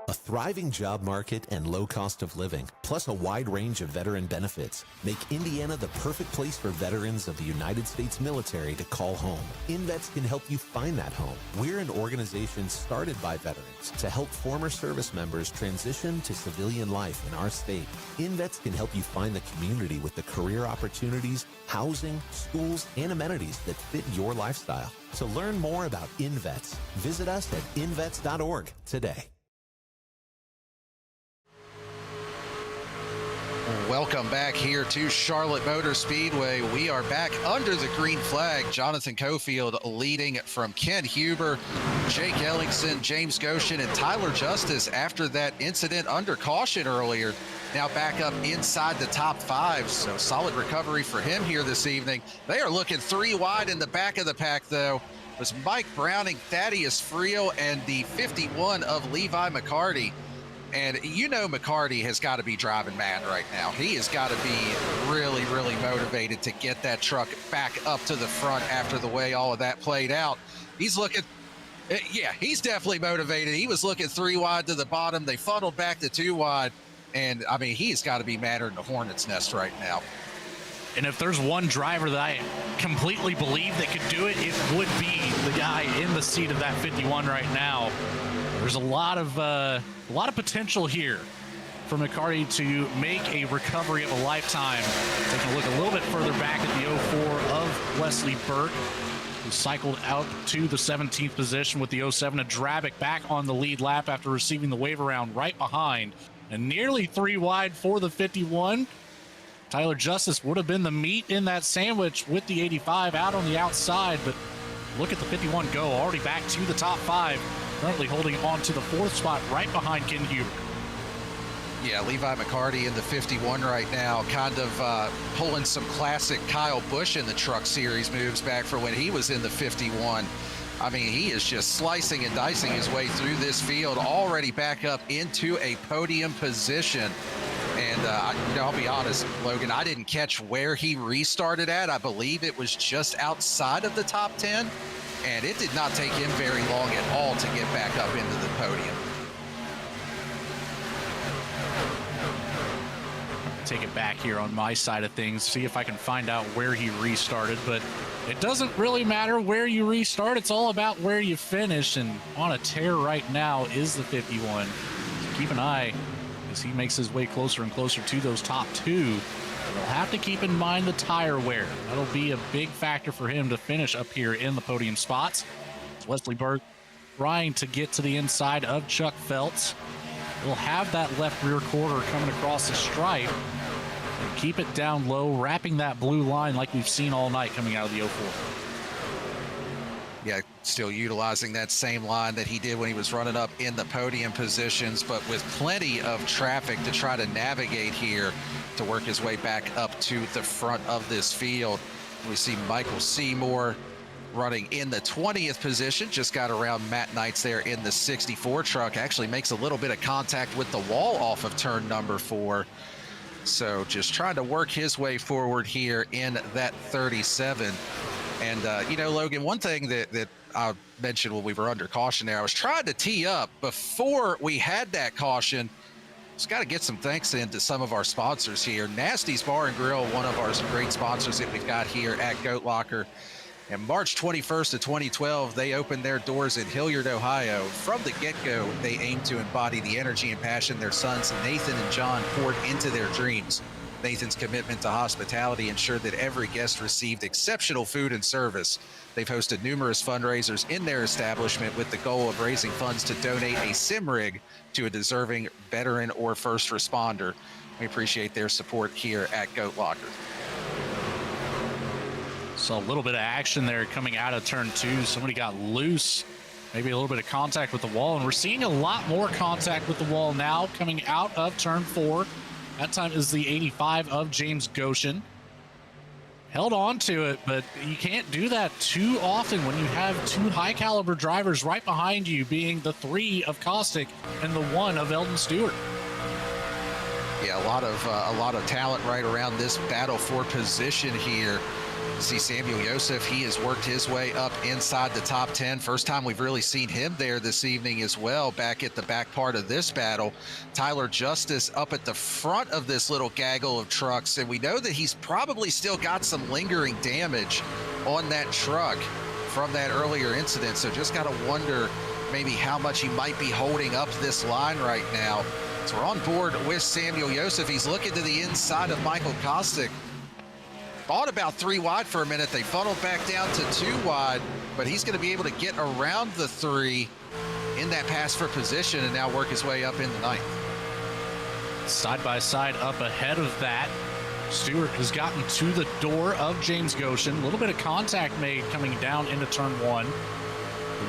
A thriving job market and low cost of living, plus a wide range of veteran benefits, make Indiana the perfect place for veterans of the United States military to call home. InVets can help you find that home. We're an organization started by veterans to help former service members transition to civilian life in our state. InVets can help you find the community with the career opportunities, housing, schools, and amenities that fit your lifestyle. To learn more about InVets, visit us at invets.org today. Welcome back here to Charlotte Motor Speedway. We are back under the green flag. Jonathan Cofield leading from Ken Huber, Jake Ellingson, James Goshen, and Tyler Justice after that incident under caution earlier. Now back up inside the top five, so solid recovery for him here this evening. They are looking three wide in the back of the pack, though. It was Mike Browning, Thaddeus Friel, and the 51 of Levi McCarty. And you know McCarty has got to be driving mad right now. He has got to be really, really motivated to get that truck back up to the front after the way all of that played out. He's looking, yeah, he's definitely motivated. He was looking three wide to the bottom. They funneled back to two wide. And, I mean, he's got to be madder than a hornet's nest right now. And if there's one driver that I completely believe that could do it, it would be the guy in the seat of that 51 right now. There's a lot of potential here for McCarty to make a recovery of a lifetime. Taking a look a little bit further back at the 04 of Wesley Burke, who cycled out to the 17th position with the 07 of Drabick back on the lead lap after receiving the wave around right behind. And nearly three wide for the 51. Tyler Justice would have been the meat in that sandwich with the 85 out on the outside, but look at the 51 go, already back to the top five, currently holding on to the fourth spot right behind Ken Huber. Yeah, Levi McCarty in the 51 right now, kind of pulling some classic Kyle Busch in the Truck Series moves back for when he was in the 51. I mean, he is just slicing and dicing his way through this field, already back up into a podium position. And I'll be honest, Logan, I didn't catch where he restarted at. I believe it was just outside of the top 10, and it did not take him very long at all to get back up into the podium. Take it back here on my side of things, see if I can find out where he restarted, but it doesn't really matter where you restart. It's all about where you finish, and on a tear right now is the 51. So keep an eye as he makes his way closer and closer to those top two. He'll have to keep in mind the tire wear. That'll be a big factor for him to finish up here in the podium spots. Wesley Burke trying to get to the inside of Chuck Phelps. He'll have that left rear quarter coming across the stripe and keep it down low, wrapping that blue line like we've seen all night coming out of the 04. Yeah, still utilizing that same line that he did when he was running up in the podium positions, but with plenty of traffic to try to navigate here to work his way back up to the front of this field. We see Michael Seymour running in the 20th position, just got around Matt Knights there in the 64 truck, actually makes a little bit of contact with the wall off of turn number 4. So just trying to work his way forward here in that 37. And, you know, Logan, one thing that I mentioned when we were under caution there, I was trying to tee up before we had that caution. Just got to get some thanks in to some of our sponsors here. Nasty's Bar and Grill, one of our great sponsors that we've got here at Goat Locker. And March 21st of 2012, they opened their doors in Hilliard, Ohio. From the get-go, they aim to embody the energy and passion their sons, Nathan and John, poured into their dreams. Nathan's commitment to hospitality ensured that every guest received exceptional food and service. They've hosted numerous fundraisers in their establishment with the goal of raising funds to donate a sim rig to a deserving veteran or first responder. We appreciate their support here at Goat Locker. So a little bit of action there coming out of turn 2. Somebody got loose, maybe a little bit of contact with the wall, and we're seeing a lot more contact with the wall now coming out of turn 4. That time is the 85 of James Goshen. Held on to it, but you can't do that too often when you have 2 high caliber drivers right behind you, being the 3 of Caustic and the 1 of Eldon Stewart. Yeah, a lot of talent right around this battle for position here. See Samuel Yosef, he has worked his way up inside the top 10. First time we've really seen him there this evening as well, back at the back part of this battle. Tyler Justice up at the front of this little gaggle of trucks, and we know that he's probably still got some lingering damage on that truck from that earlier incident, so just got to wonder maybe how much he might be holding up this line right now. So we're on board with Samuel Yosef. He's looking to the inside of Michael Kostick. Thought about 3 wide for a minute. They funneled back down to 2 wide, but he's going to be able to get around the 3 in that pass for position and now work his way up in the 9th. Side by side up ahead of that, Stewart has gotten to the door of James Goshen. A little bit of contact made coming down into turn 1.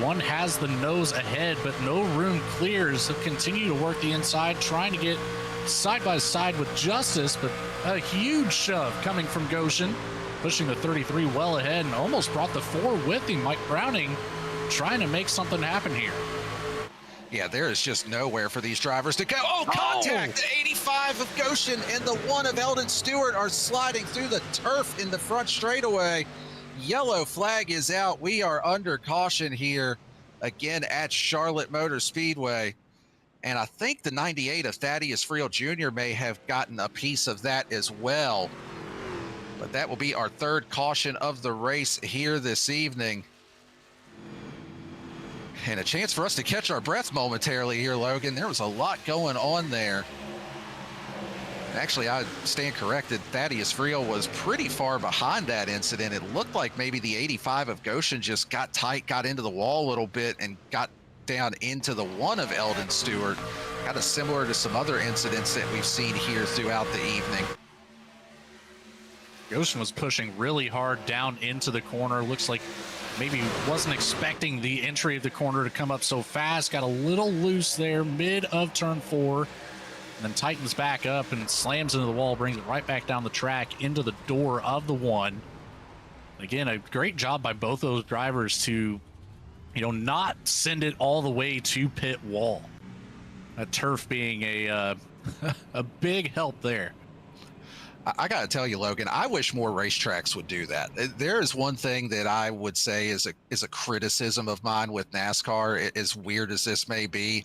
One has the nose ahead, but no room clears. He'll continue to work the inside, trying to get side by side with Justice, but a huge shove coming from Goshen, pushing the 33 well ahead and almost brought the 4 with him. Mike Browning trying to make something happen here. Yeah, there is just nowhere for these drivers to go. Oh, contact! The 85 of Goshen and the 1 of Eldon Stewart are sliding through the turf in the front straightaway. Yellow flag is out. We are under caution here again at Charlotte Motor Speedway. And I think the 98 of Thaddeus Friel Jr. may have gotten a piece of that as well. But that will be our 3rd caution of the race here this evening. And a chance for us to catch our breath momentarily here, Logan. There was a lot going on there. Actually, I stand corrected. Thaddeus Friel was pretty far behind that incident. It looked like maybe the 85 of Goshen just got tight, got into the wall a little bit, and got down into the 1 of Eldon Stewart. Kind of similar to some other incidents that we've seen here throughout the evening. Goshen was pushing really hard down into the corner. Looks like maybe wasn't expecting the entry of the corner to come up so fast. Got a little loose there mid of turn 4, and then tightens back up and slams into the wall, brings it right back down the track into the door of the 1. Again, a great job by both those drivers to, not send it all the way to pit wall. That turf being a big help there. I got to tell you, Logan, I wish more racetracks would do that. There is one thing that I would say is a criticism of mine with NASCAR, as weird as this may be.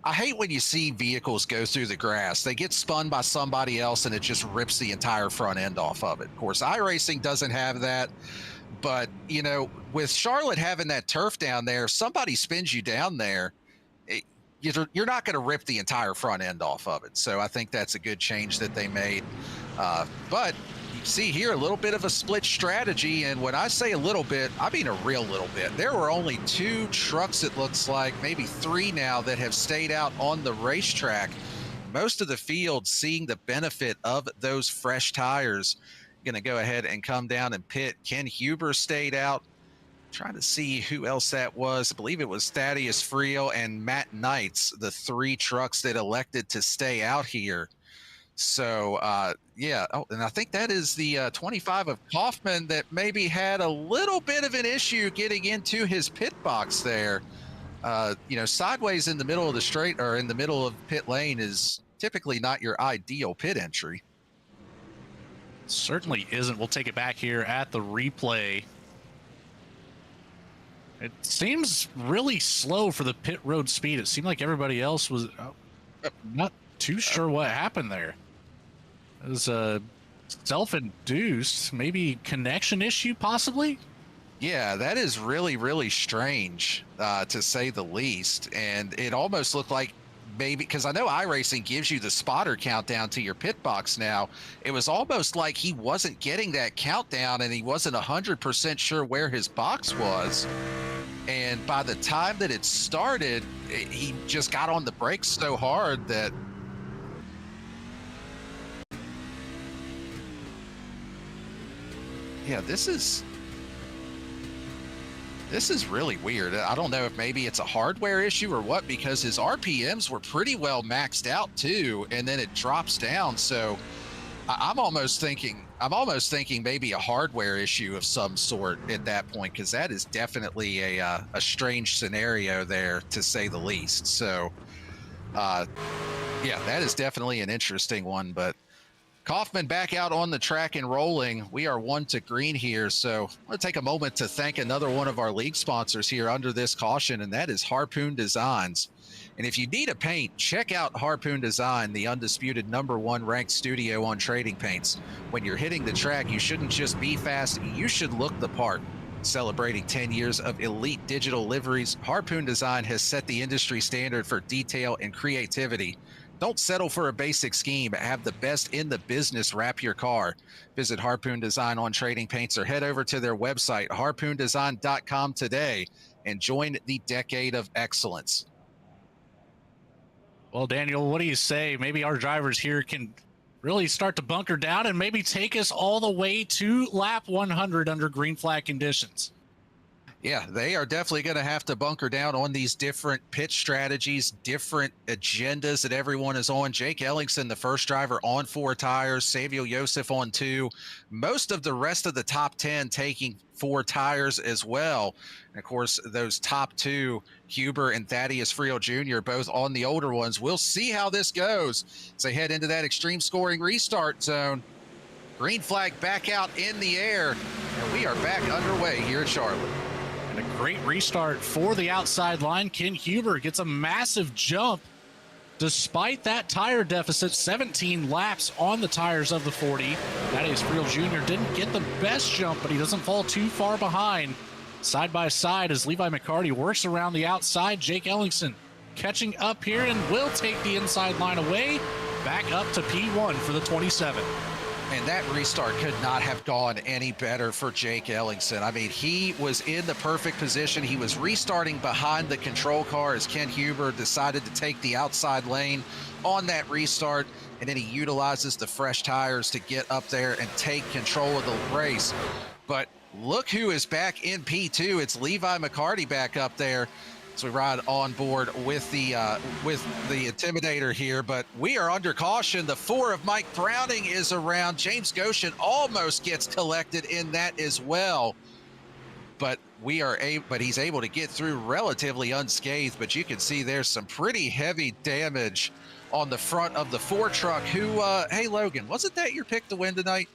I hate when you see vehicles go through the grass. They get spun by somebody else and it just rips the entire front end off of it. Of course, iRacing doesn't have that. But, with Charlotte having that turf down there, if somebody spins you down there, you're not going to rip the entire front end off of it. So I think that's a good change that they made. But you see here a little bit of a split strategy. And when I say a little bit, I mean a real little bit. There were only 2 trucks, it looks like, maybe 3 now, that have stayed out on the racetrack. Most of the field seeing the benefit of those fresh tires. Going to go ahead and come down and pit. Ken Huber stayed out. Trying to see who else that was. I believe it was Thaddeus Friel and Matt Knights, the 3 trucks that elected to stay out here. So, yeah. Oh, and I think that is the 25 of Kaufman that maybe had a little bit of an issue getting into his pit box there. Sideways in the middle of the straight, or in the middle of pit lane, is typically not your ideal pit entry. Certainly isn't. We'll take it back here at the replay. It seems really slow for the pit road speed. It seemed like everybody else was not too sure what happened there. It was self-induced, maybe connection issue possibly. Yeah, that is really, really strange, to say the least. And it almost looked like maybe because I know iRacing gives you the spotter countdown to your pit box now. It was almost like he wasn't getting that countdown and he wasn't 100% sure where his box was. And by the time that it started, he just got on the brakes so hard that yeah, this is really weird. I don't know if maybe it's a hardware issue or what, because his RPMs were pretty well maxed out too, and then it drops down. So I'm almost thinking maybe a hardware issue of some sort at that point, because that is definitely a strange scenario there, to say the least. So yeah, that is definitely an interesting one. But Kaufman back out on the track and rolling. We are 1 to green here. So I'm going to take a moment to thank another one of our league sponsors here under this caution, and that is Harpoon Designs. And if you need a paint, check out Harpoon Design, the undisputed #1 ranked studio on trading paints. When you're hitting the track, you shouldn't just be fast, you should look the part. Celebrating 10 years of elite digital liveries, Harpoon Design has set the industry standard for detail and creativity. Don't settle for a basic scheme. Have the best in the business wrap your car. Visit Harpoon Design on Trading Paints or head over to their website, harpoondesign.com today, and join the decade of excellence. Well, Daniel, what do you say? Maybe our drivers here can really start to bunker down and maybe take us all the way to lap 100 under green flag conditions. Yeah, they are definitely going to have to bunker down on these different pit strategies, different agendas that everyone is on. Jake Ellingson, the first driver, on 4 tires. Savio Joseph on 2. Most of the rest of the top 10 taking 4 tires as well. And of course, those top 2, Huber and Thaddeus Friel Jr., both on the older ones. We'll see how this goes as they head into that extreme scoring restart zone. Green flag back out in the air, and we are back underway here at Charlotte. And a great restart for the outside line. Ken Huber gets a massive jump despite that tire deficit. 17 laps on the tires of the 40. Thaddeus Friel Jr. didn't get the best jump, but he doesn't fall too far behind. Side by side as Levi McCarty works around the outside. Jake Ellingson catching up here and will take the inside line away. Back up to P1 for the 27. And that restart could not have gone any better for Jake Ellingson. I mean, he was in the perfect position. He was restarting behind the control car as Ken Huber decided to take the outside lane on that restart. And then he utilizes the fresh tires to get up there and take control of the race. But look who is back in P2. It's Levi McCarty back up there. So we ride on board with the Intimidator here, but we are under caution. The 4 of Mike Browning is around. James Goshen almost gets collected in that as well, but he's able to get through relatively unscathed. But you can see there's some pretty heavy damage on the front of the 4 truck. Who, hey Logan, wasn't that your pick to win tonight?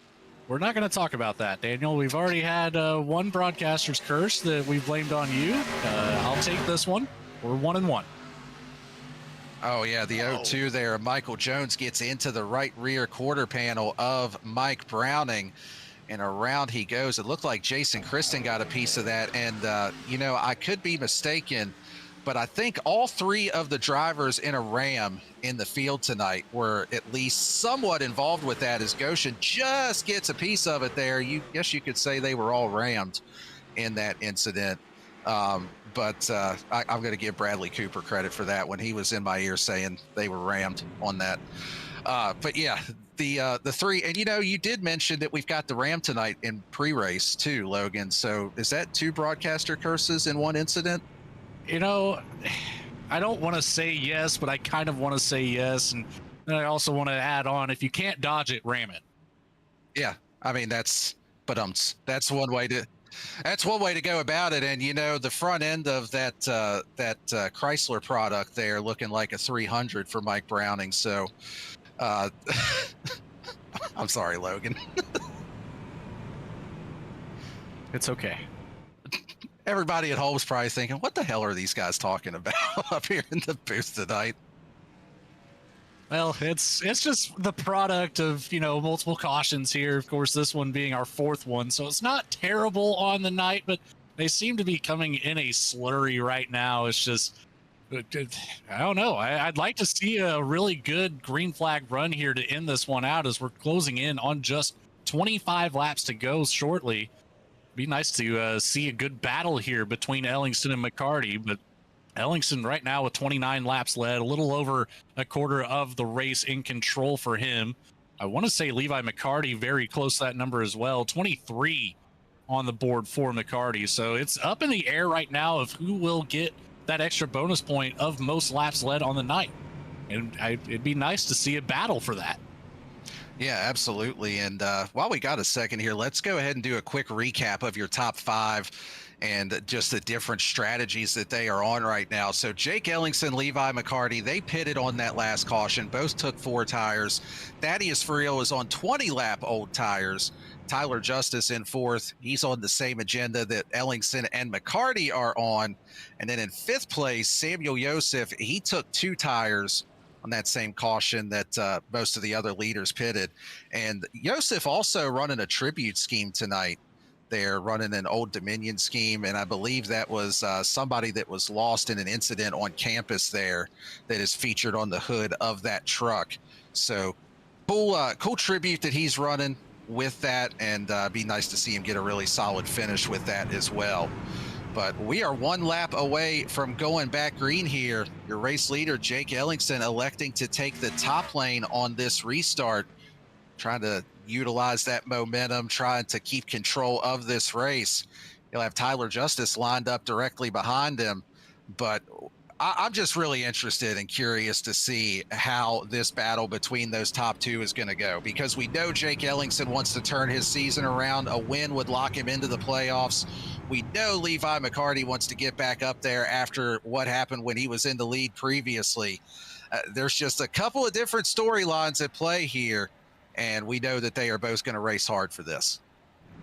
We're not going to talk about that, Daniel. We've already had one broadcaster's curse that we blamed on you. I'll take this one. We're 1-1. Oh, yeah, the 0-2 there. Michael Jones gets into the right rear quarter panel of Mike Browning, and around he goes. It looked like Jason Kristen got a piece of that, and, I could be mistaken, but I think all 3 of the drivers in a Ram in the field tonight were at least somewhat involved with that, as Goshen just gets a piece of it there. Guess you could say they were all rammed in that incident. But I'm going to give Bradley Cooper credit for that when he was in my ear saying they were rammed on that. But yeah, the 3, and you did mention that we've got the Ram tonight in pre-race too, Logan. So is that 2 broadcaster curses in one incident? I don't want to say yes, but I kind of want to say yes. And then I also want to add on, if you can't dodge it, ram it. Yeah. I mean, that's one way to go about it. And, the front end of that Chrysler product there looking like a 300 for Mike Browning. So, I'm sorry, Logan. It's okay. Everybody at home is probably thinking, what the hell are these guys talking about up here in the booth tonight? Well, it's just the product of, multiple cautions here. Of course, this one being our 4th one. So it's not terrible on the night, but they seem to be coming in a slurry right now. It's just, I don't know. I'd like to see a really good green flag run here to end this one out as we're closing in on just 25 laps to go shortly. Be nice to see a good battle here between Ellingson and McCarty, but Ellingson right now with 29 laps led, a little over a quarter of the race in control for him. I want to say Levi McCarty very close to that number as well, 23 on the board for McCarty. So it's up in the air right now of who will get that extra bonus point of most laps led on the night. And it'd be nice to see a battle for that. Yeah, absolutely. And while we got a second here, let's go ahead and do a quick recap of your top 5 and just the different strategies that they are on right now. So Jake Ellingson, Levi McCarty, they pitted on that last caution. Both took 4 tires. Thaddeus Friel is on 20-lap old tires. Tyler Justice in 4th. He's on the same agenda that Ellingson and McCarty are on. And then in 5th place, Samuel Yosef, he took 2 tires on that same caution that most of the other leaders pitted. And Yosef also running a tribute scheme tonight. They're running an Old Dominion scheme, and I believe that was somebody that was lost in an incident on campus there that is featured on the hood of that truck. So cool tribute that he's running with that, and be nice to see him get a really solid finish with that as well. But we are 1 lap away from going back green here. Your race leader, Jake Ellingson, electing to take the top lane on this restart, trying to utilize that momentum, trying to keep control of this race. He'll have Tyler Justice lined up directly behind him. But I'm just really interested and curious to see how this battle between those top 2 is going to go, because we know Jake Ellingson wants to turn his season around. A win would lock him into the playoffs. We know Levi McCarty wants to get back up there after what happened when he was in the lead previously. There's just a couple of different storylines at play here, and we know that they are both going to race hard for this.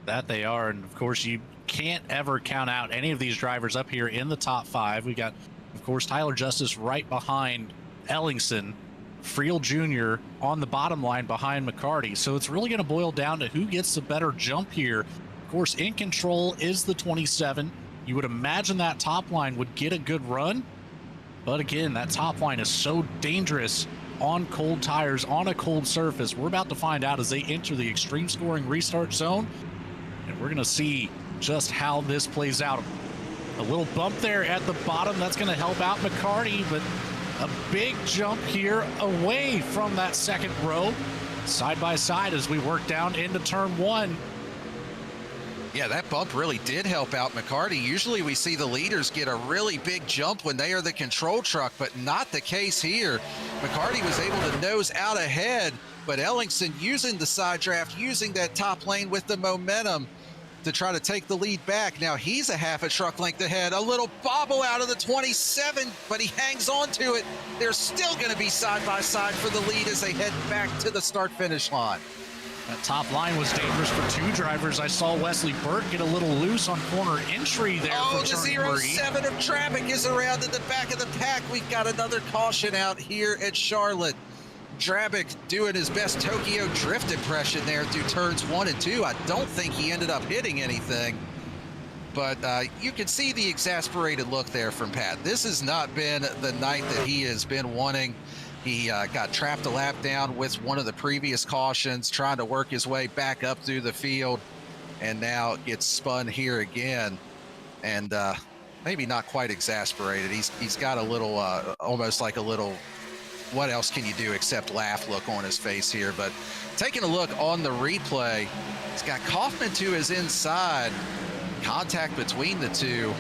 That they are, and of course you can't ever count out any of these drivers up here in the top 5. We got, of course, Tyler Justice right behind Ellingson, Friel Jr. on the bottom line behind McCarty. So it's really going to boil down to who gets the better jump here. Of course, in control is the 27. You would imagine that top line would get a good run. But again, that top line is so dangerous on cold tires, on a cold surface. We're about to find out as they enter the extreme scoring restart zone. And we're going to see just how this plays out. A little bump there at the bottom. That's going to help out McCarty, but a big jump here away from that second row. Side by side as we work down into turn 1. Yeah, that bump really did help out McCarty. Usually we see the leaders get a really big jump when they are the control truck, but not the case here. McCarty was able to nose out ahead, but Ellingson using the side draft, using that top lane with the momentum to try to take the lead back. Now he's a half a truck length ahead. A little bobble out of the 27, but he hangs on to it. They're still going to be side by side for the lead as they head back to the start-finish line. That top line was dangerous for 2 drivers. I saw Wesley Burke get a little loose on corner entry there. Oh, for the turn 07 of traffic is around in the back of the pack. We've got another caution out here at Charlotte. Drabick doing his best Tokyo Drift impression there through turns 1 and 2. I don't think he ended up hitting anything, but you can see the exasperated look there from Pat. This has not been the night that he has been wanting. He got trapped a lap down with one of the previous cautions, trying to work his way back up through the field, and now gets spun here again. And maybe not quite exasperated. He's got a little, almost like a little, what else can you do except laugh look on his face here. But taking a look on the replay, he's got Kaufman to his inside, contact between the two.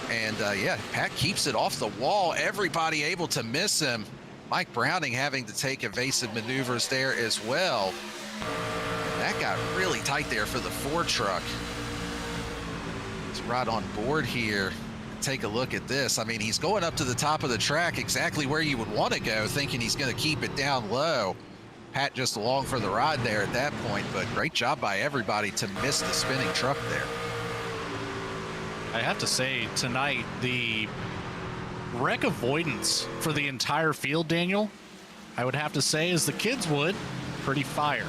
And yeah, Pat keeps it off the wall. Everybody able to miss him. Mike Browning having to take evasive maneuvers there as well. That got really tight there for the Ford truck. He's right on board here. Take a look at this. I mean, he's going up to the top of the track exactly where you would want to go, thinking he's going to keep it down low. Pat just along for the ride there at that point, but great job by everybody to miss the spinning truck there. I have to say, tonight, the wreck avoidance for the entire field, Daniel, I would have to say, as the kids would, pretty fire.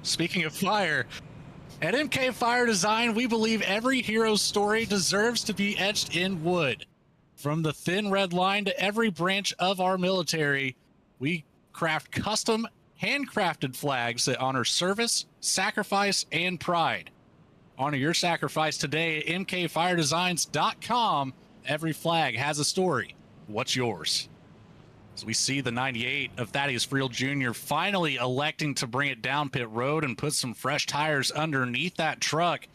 Speaking of fire, at MK Fire Design, we believe every hero's story deserves to be etched in wood. From the thin red line to every branch of our military, we craft custom, handcrafted flags that honor service, sacrifice, and pride. Honor your sacrifice today at mkfiredesigns.com. Every flag has a story. What's yours? As we see the 98 of Thaddeus Friel Jr. finally electing to bring it down pit road and put some fresh tires underneath that truck.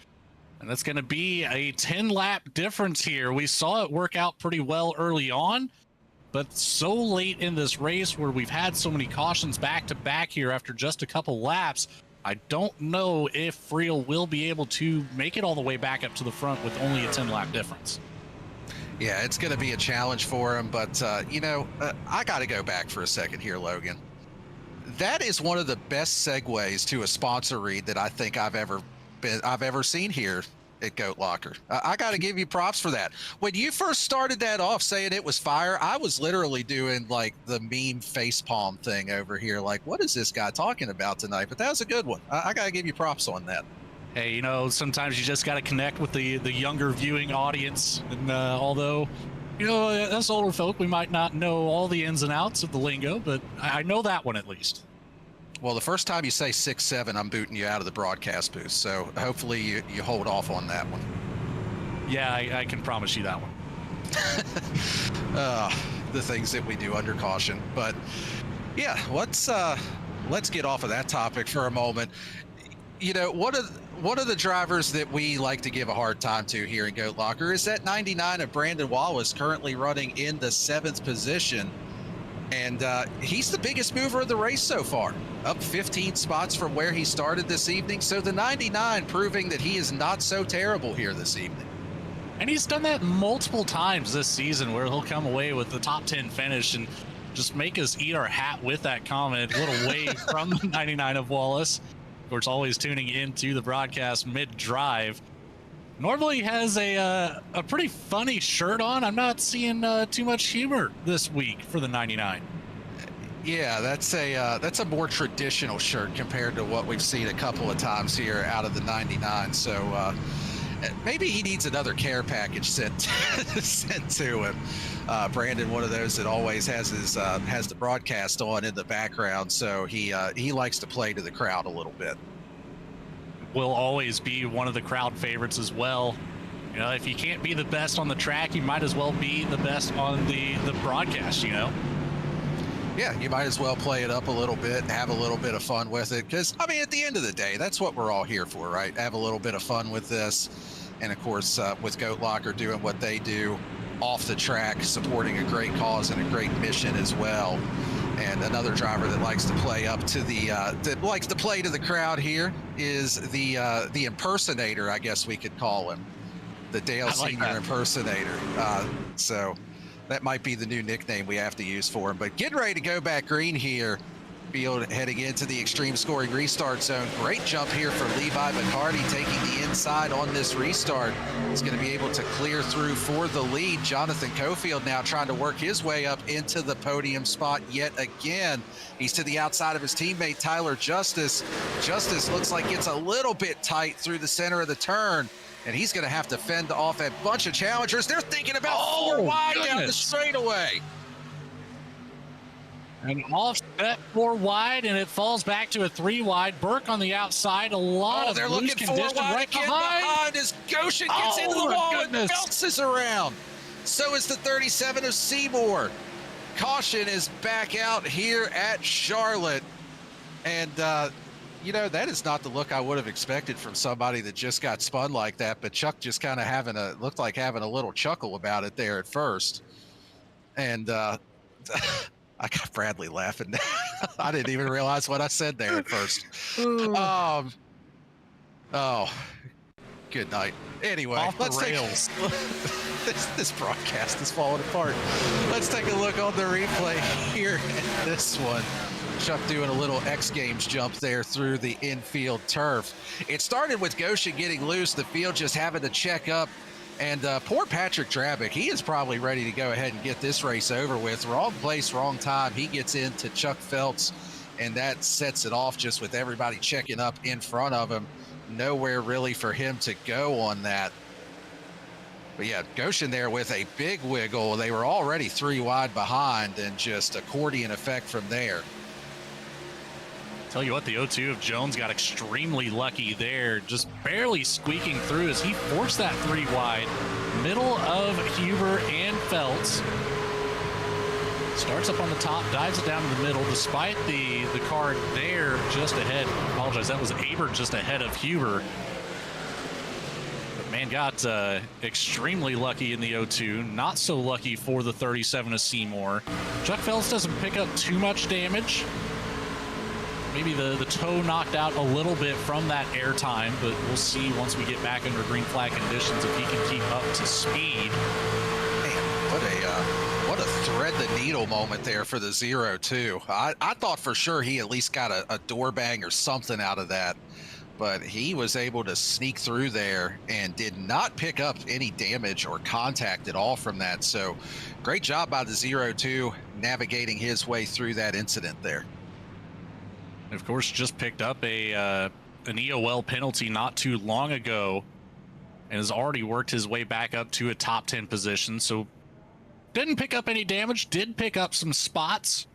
And that's going to be a 10-lap difference here. We saw it work out pretty well early on, but so late in this race where we've had so many cautions back to back here after just a couple laps, I don't know if Friel will be able to make it all the way back up to the front with only a 10-lap difference. Yeah, it's going to be a challenge for him, but, I got to go back for a second here, Logan. That is one of the best segues to a sponsor read that I think I've ever seen here at Goat Locker. I got to give you props for that. When you first started that off saying it was fire, I was literally doing like the meme facepalm thing over here. Like, what is this guy talking about tonight? But that was a good one. I got to give you props on that. Hey, sometimes you just got to connect with the younger viewing audience. And although, us older folk, we might not know all the ins and outs of the lingo, but I know that one at least. Well, the first time you say 6'7", I'm booting you out of the broadcast booth. So hopefully you hold off on that one. Yeah, I can promise you that one. The things that we do under caution. But yeah, let's get off of that topic for a moment. One of the drivers that we like to give a hard time to here in Goat Locker is that 99 of Brandon Wallace, currently running in the 7th position. And he's the biggest mover of the race so far, up 15 spots from where he started this evening. So the 99 proving that he is not so terrible here this evening. And he's done that multiple times this season where he'll come away with the top 10 finish and just make us eat our hat with that comment. A little wave from the 99 of Wallace. Of course, always tuning into the broadcast mid-drive. Normally has a pretty funny shirt on. I'm not seeing too much humor this week for the 99. Yeah, that's a more traditional shirt compared to what we've seen a couple of times here out of the 99. So maybe he needs another care package sent to him. Brandon, one of those that always has the broadcast on in the background, so he likes to play to the crowd a little bit. Will always be one of the crowd favorites as well. If you can't be the best on the track, you might as well be the best on the broadcast, Yeah, you might as well play it up a little bit and have a little bit of fun with it. Because, at the end of the day, that's what we're all here for, right? Have a little bit of fun with this. And, of course, with Goat Locker doing what they do off the track, supporting a great cause and a great mission as well. And another driver that likes to play up to the crowd here is the impersonator, I guess we could call him, the Dale Senior impersonator. So that might be the new nickname we have to use for him. But getting ready to go back green here. Field heading into the extreme scoring restart zone. Great jump here for Levi McCarty, taking the inside on this restart. He's going to be able to clear through for the lead. Jonathan Cofield now trying to work his way up into the podium spot yet again. He's to the outside of his teammate Tyler Justice. Justice looks like it's a little bit tight through the center of the turn, and he's going to have to fend off a bunch of challengers. They're thinking about 4 wide down the straightaway. An offset 4 wide, and it falls back to a 3 wide. Burke on the outside. A lot of they're loose looking 4 condition wide right again behind as Goshen gets into the wall and bounces around. So is the 37 of Seymour. Caution is back out here at Charlotte. And, that is not the look I would have expected from somebody that just got spun like that. But Chuck just kind of looked like having a little chuckle about it there at first. And, I got Bradley laughing. I didn't even realize what I said there at first. Good night. Anyway, let's take this broadcast is falling apart. Let's take a look on the replay here at this one. Chuck doing a little X Games jump there through the infield turf. It started with Goshen getting loose, the field just having to check up. And poor Patrick Drabick, he is probably ready to go ahead and get this race over with. Wrong place, wrong time. He gets into Chuck Phelps, and that sets it off just with everybody checking up in front of him. Nowhere really for him to go on that. But yeah, Goshen there with a big wiggle. They were already 3 wide behind, and just accordion effect from there. Tell you what, the 0-2 of Jones got extremely lucky there, just barely squeaking through as he forced that 3 wide, middle of Huber and Feltz. Starts up on the top, dives it down in the middle, despite the car there just ahead. I apologize, that was Aber just ahead of Huber. But man, got extremely lucky in the 0-2, not so lucky for the 37 of Seymour. Chuck Feltz doesn't pick up too much damage. Maybe the toe knocked out a little bit from that air time, but we'll see once we get back under green flag conditions if he can keep up to speed. Man, what a thread the needle moment there for the 0-2. I thought for sure he at least got a door bang or something out of that, but he was able to sneak through there and did not pick up any damage or contact at all from that. So great job by the 0-2 navigating his way through that incident there. And of course, just picked up an EOL penalty not too long ago and has already worked his way back up to a top 10 position. So didn't pick up any damage, did pick up some spots.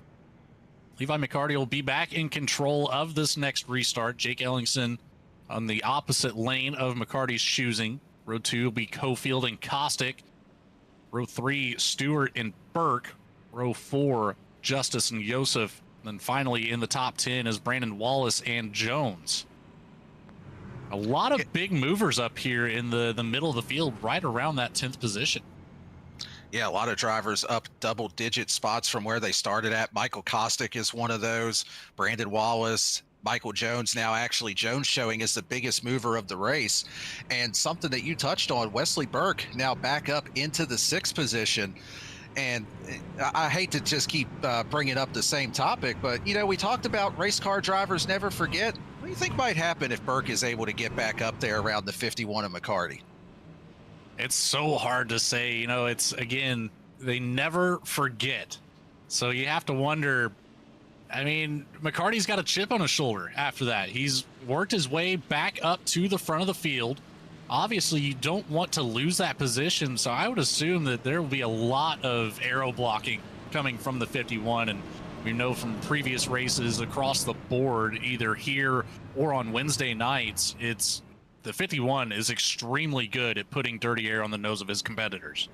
Levi McCarty will be back in control of this next restart. Jake Ellingson on the opposite lane of McCarty's choosing. Row 2 will be Cofield and Kostick. Row 3, Stewart and Burke. Row 4, Justice and Yosef. And then finally in the top 10 is Brandon Wallace and Jones. A lot of big movers up here in the middle of the field, right around that 10th position. Yeah, a lot of drivers up double-digit spots from where they started at. Michael Kostick is one of those. Brandon Wallace, Michael Jones. Now, actually, Jones showing is the biggest mover of the race. And something that you touched on, Wesley Burke now back up into the 6th position. And I hate to just keep bringing up the same topic, but, you know, we talked about race car drivers never forget. What do you think might happen if Burke is able to get back up there around the 51 of McCarty? It's so hard to say. You know, it's, again, they never forget. So you have to wonder. I mean, McCarty's got a chip on his shoulder after that. He's worked his way back up to the front of the field. Obviously, you don't want to lose that position, so I would assume that there will be a lot of aero blocking coming from the 51, and we know from previous races across the board, either here or on Wednesday nights, the 51 is extremely good at putting dirty air on the nose of his competitors.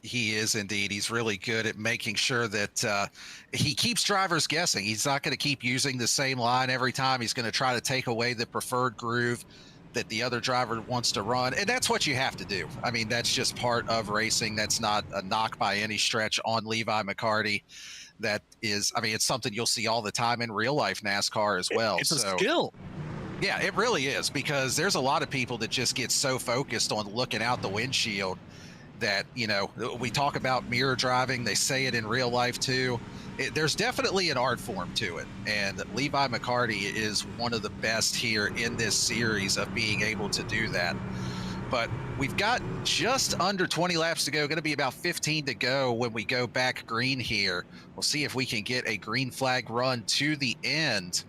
He is indeed. He's really good at making sure that he keeps drivers guessing. He's not going to keep using the same line every time. He's going to try to take away the preferred groove that the other driver wants to run, and that's what you have to do. I mean, that's just part of racing. That's not a knock by any stretch on Levi McCarty. That is, I mean, it's something you'll see all the time in real life NASCAR as well. It's a skill. Yeah, it really is, because there's a lot of people that just get so focused on looking out the windshield that, you know, we talk about mirror driving. They say it in real life too. There's definitely an art form to it, and Levi McCarty is one of the best here in this series of being able to do that. But we've got just under 20 laps to go, going to be about 15 to go when we go back green here. We'll see if we can get a green flag run to the end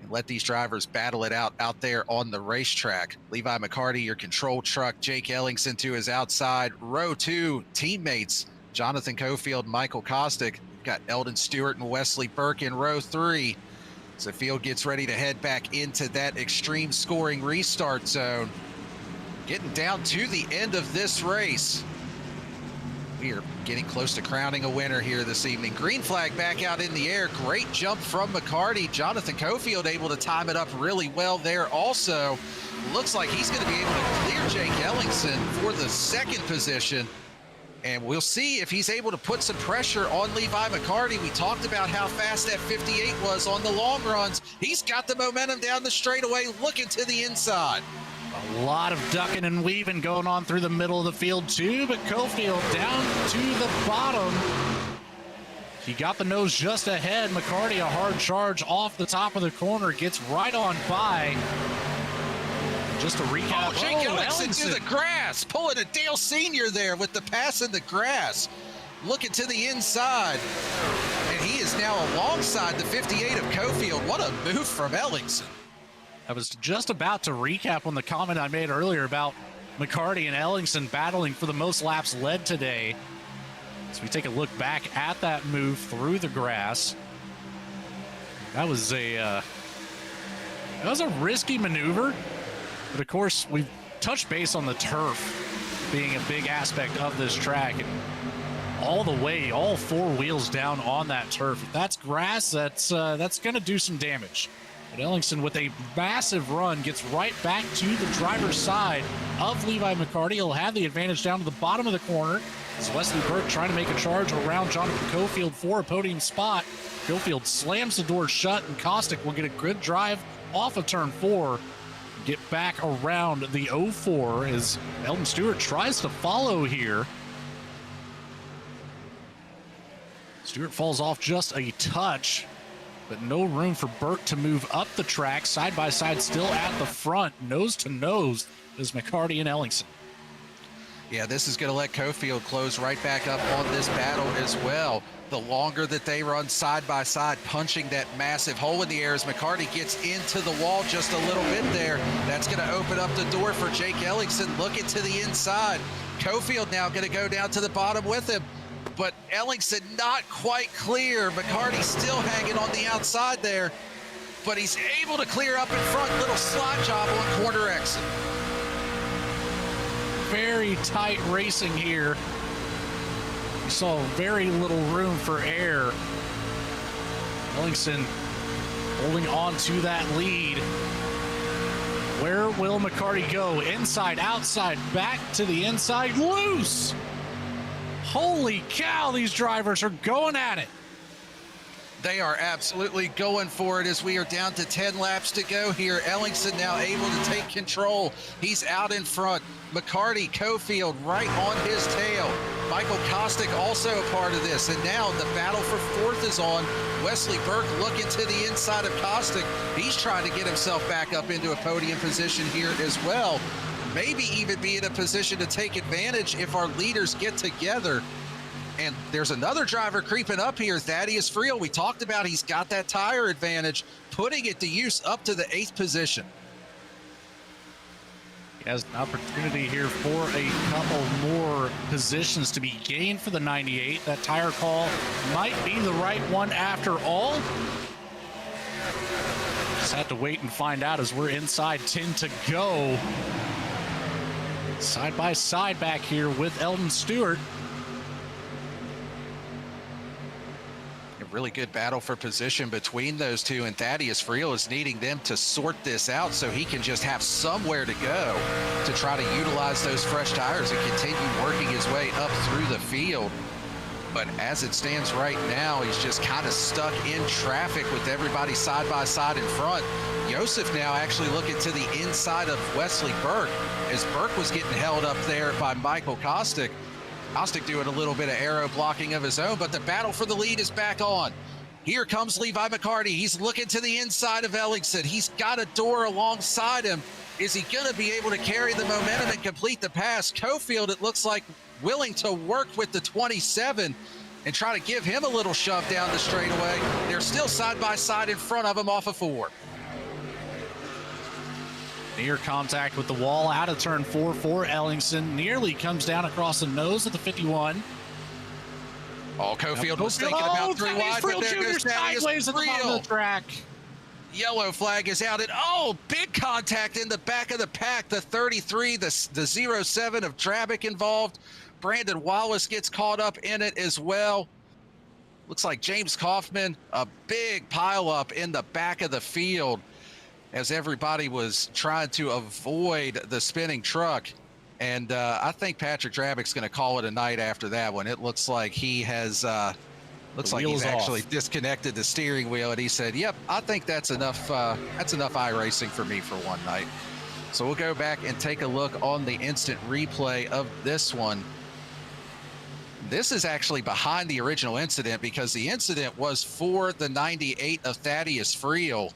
and let these drivers battle it out there on the racetrack. Levi McCarty, your control truck. Jake Ellingson to his outside. Row 2 teammates, Jonathan Cofield, Michael Kostick. Got Eldon Stewart and Wesley Burke in row 3. As the field gets ready to head back into that extreme scoring restart zone. Getting down to the end of this race. We are getting close to crowning a winner here this evening. Green flag back out in the air. Great jump from McCarty. Jonathan Cofield able to time it up really well there also. Looks like he's going to be able to clear Jake Ellingson for the 2nd position. And we'll see if he's able to put some pressure on Levi McCarty. We talked about how fast that 58 was on the long runs. He's got the momentum down the straightaway, looking to the inside. A lot of ducking and weaving going on through the middle of the field too, but Cofield down to the bottom. He got the nose just ahead. McCarty, a hard charge off the top of the corner, gets right on by. Just to recap, Jake Ellingson to the grass, pulling a Dale Sr. there with the pass in the grass. Looking to the inside, and he is now alongside the 58 of Cofield. What a move from Ellingson. I was just about to recap on the comment I made earlier about McCarty and Ellingson battling for the most laps led today. So we take a look back at that move through the grass. That was a risky maneuver, but of course we've touched base on the turf being a big aspect of this track. And all the way, all four wheels down on that turf. If that's grass, that's going to do some damage. But Ellingson, with a massive run, gets right back to the driver's side of Levi McCarty. He'll have the advantage down to the bottom of the corner as Wesley Burke trying to make a charge around Jonathan Cofield for a podium spot. Cofield slams the door shut, and Kostick will get a good drive off of turn 4, get back around the 04 as Eldon Stewart tries to follow here. Stewart falls off just a touch, but no room for Burke to move up the track. Side by side, still at the front, nose to nose is McCarty and Ellingson. Yeah, this is going to let Cofield close right back up on this battle as well. The longer that they run side by side, punching that massive hole in the air as McCarty gets into the wall just a little bit there. That's going to open up the door for Jake Ellingson looking to the inside. Cofield now going to go down to the bottom with him, but Ellingson not quite clear. McCarty still hanging on the outside there, but he's able to clear up in front. Little slot job on corner exit. Very tight racing here. We saw very little room for air. Ellingson holding on to that lead. Where will McCarty go? Inside, outside, back to the inside, loose. Holy cow, these drivers are going at it. They are absolutely going for it as we are down to 10 laps to go here. Ellingson now able to take control. He's out in front. McCarty, Cofield right on his tail. Michael Kostick also a part of this. And now the battle for fourth is on. Wesley Burke looking to the inside of Kostick. He's trying to get himself back up into a podium position here as well. Maybe even be in a position to take advantage if our leaders get together. And there's another driver creeping up here, Thaddeus Friel. We talked about he's got that tire advantage, putting it to use up to the 8th position. He has an opportunity here for a couple more positions to be gained for the 98. That tire call might be the right one after all. Just have to wait and find out as we're inside 10 to go. Side by side back here with Eldon Stewart. Really good battle for position between those two, and Thaddeus Friel is needing them to sort this out so he can just have somewhere to go to try to utilize those fresh tires and continue working his way up through the field. But as it stands right now, he's just kind of stuck in traffic with everybody side by side in front. Joseph now actually looking to the inside of Wesley Burke as Burke was getting held up there by Michael Kostick. Kostick doing a little bit of aero blocking of his own, but the battle for the lead is back on. Here comes Levi McCarty. He's looking to the inside of Ellingson. He's got a door alongside him. Is he going to be able to carry the momentum and complete the pass? Cofield, it looks like, willing to work with the 27 and try to give him a little shove down the straightaway. They're still side by side in front of him off of 4. Near contact with the wall out of turn 4 for Ellingson. Nearly comes down across the nose of the 51. Oh, Cofield was thinking about 3 wide, but there goes sideways at the bottom of the track. Yellow flag is out, and oh, big contact in the back of the pack. The 33, the 07 of Drabick involved. Brandon Wallace gets caught up in it as well. Looks like James Kaufman, a big pileup in the back of the field as everybody was trying to avoid the spinning truck. And I think Patrick Drabick's going to call it a night after that one. It looks like he has, he's actually disconnected the steering wheel, and he said, yep, I think that's enough iRacing for me for one night. So we'll go back and take a look on the instant replay of this one. This is actually behind the original incident because the incident was for the 98 of Thaddeus Friel.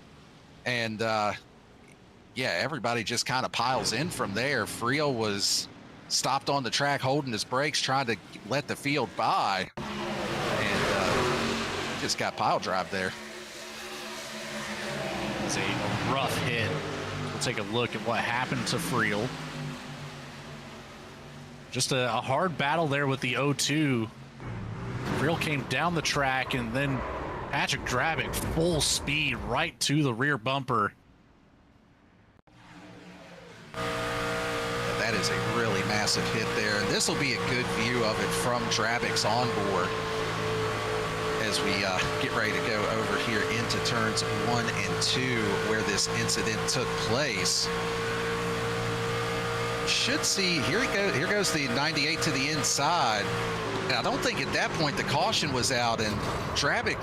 And, yeah, everybody just kind of piles in from there. Friel was stopped on the track holding his brakes, trying to let the field by. And just got pile drive there. It's a rough hit. We'll take a look at what happened to Friel. just a hard battle there with the 0-2. Friel came down the track, and then Patrick Drabick full speed right to the rear bumper. That is a really massive hit there, and this will be a good view of it from Drabick's onboard as we get ready to go over here into turns 1 and 2 where this incident took place. Should see, here goes the 98 to the inside. And I don't think at that point the caution was out, and Drabick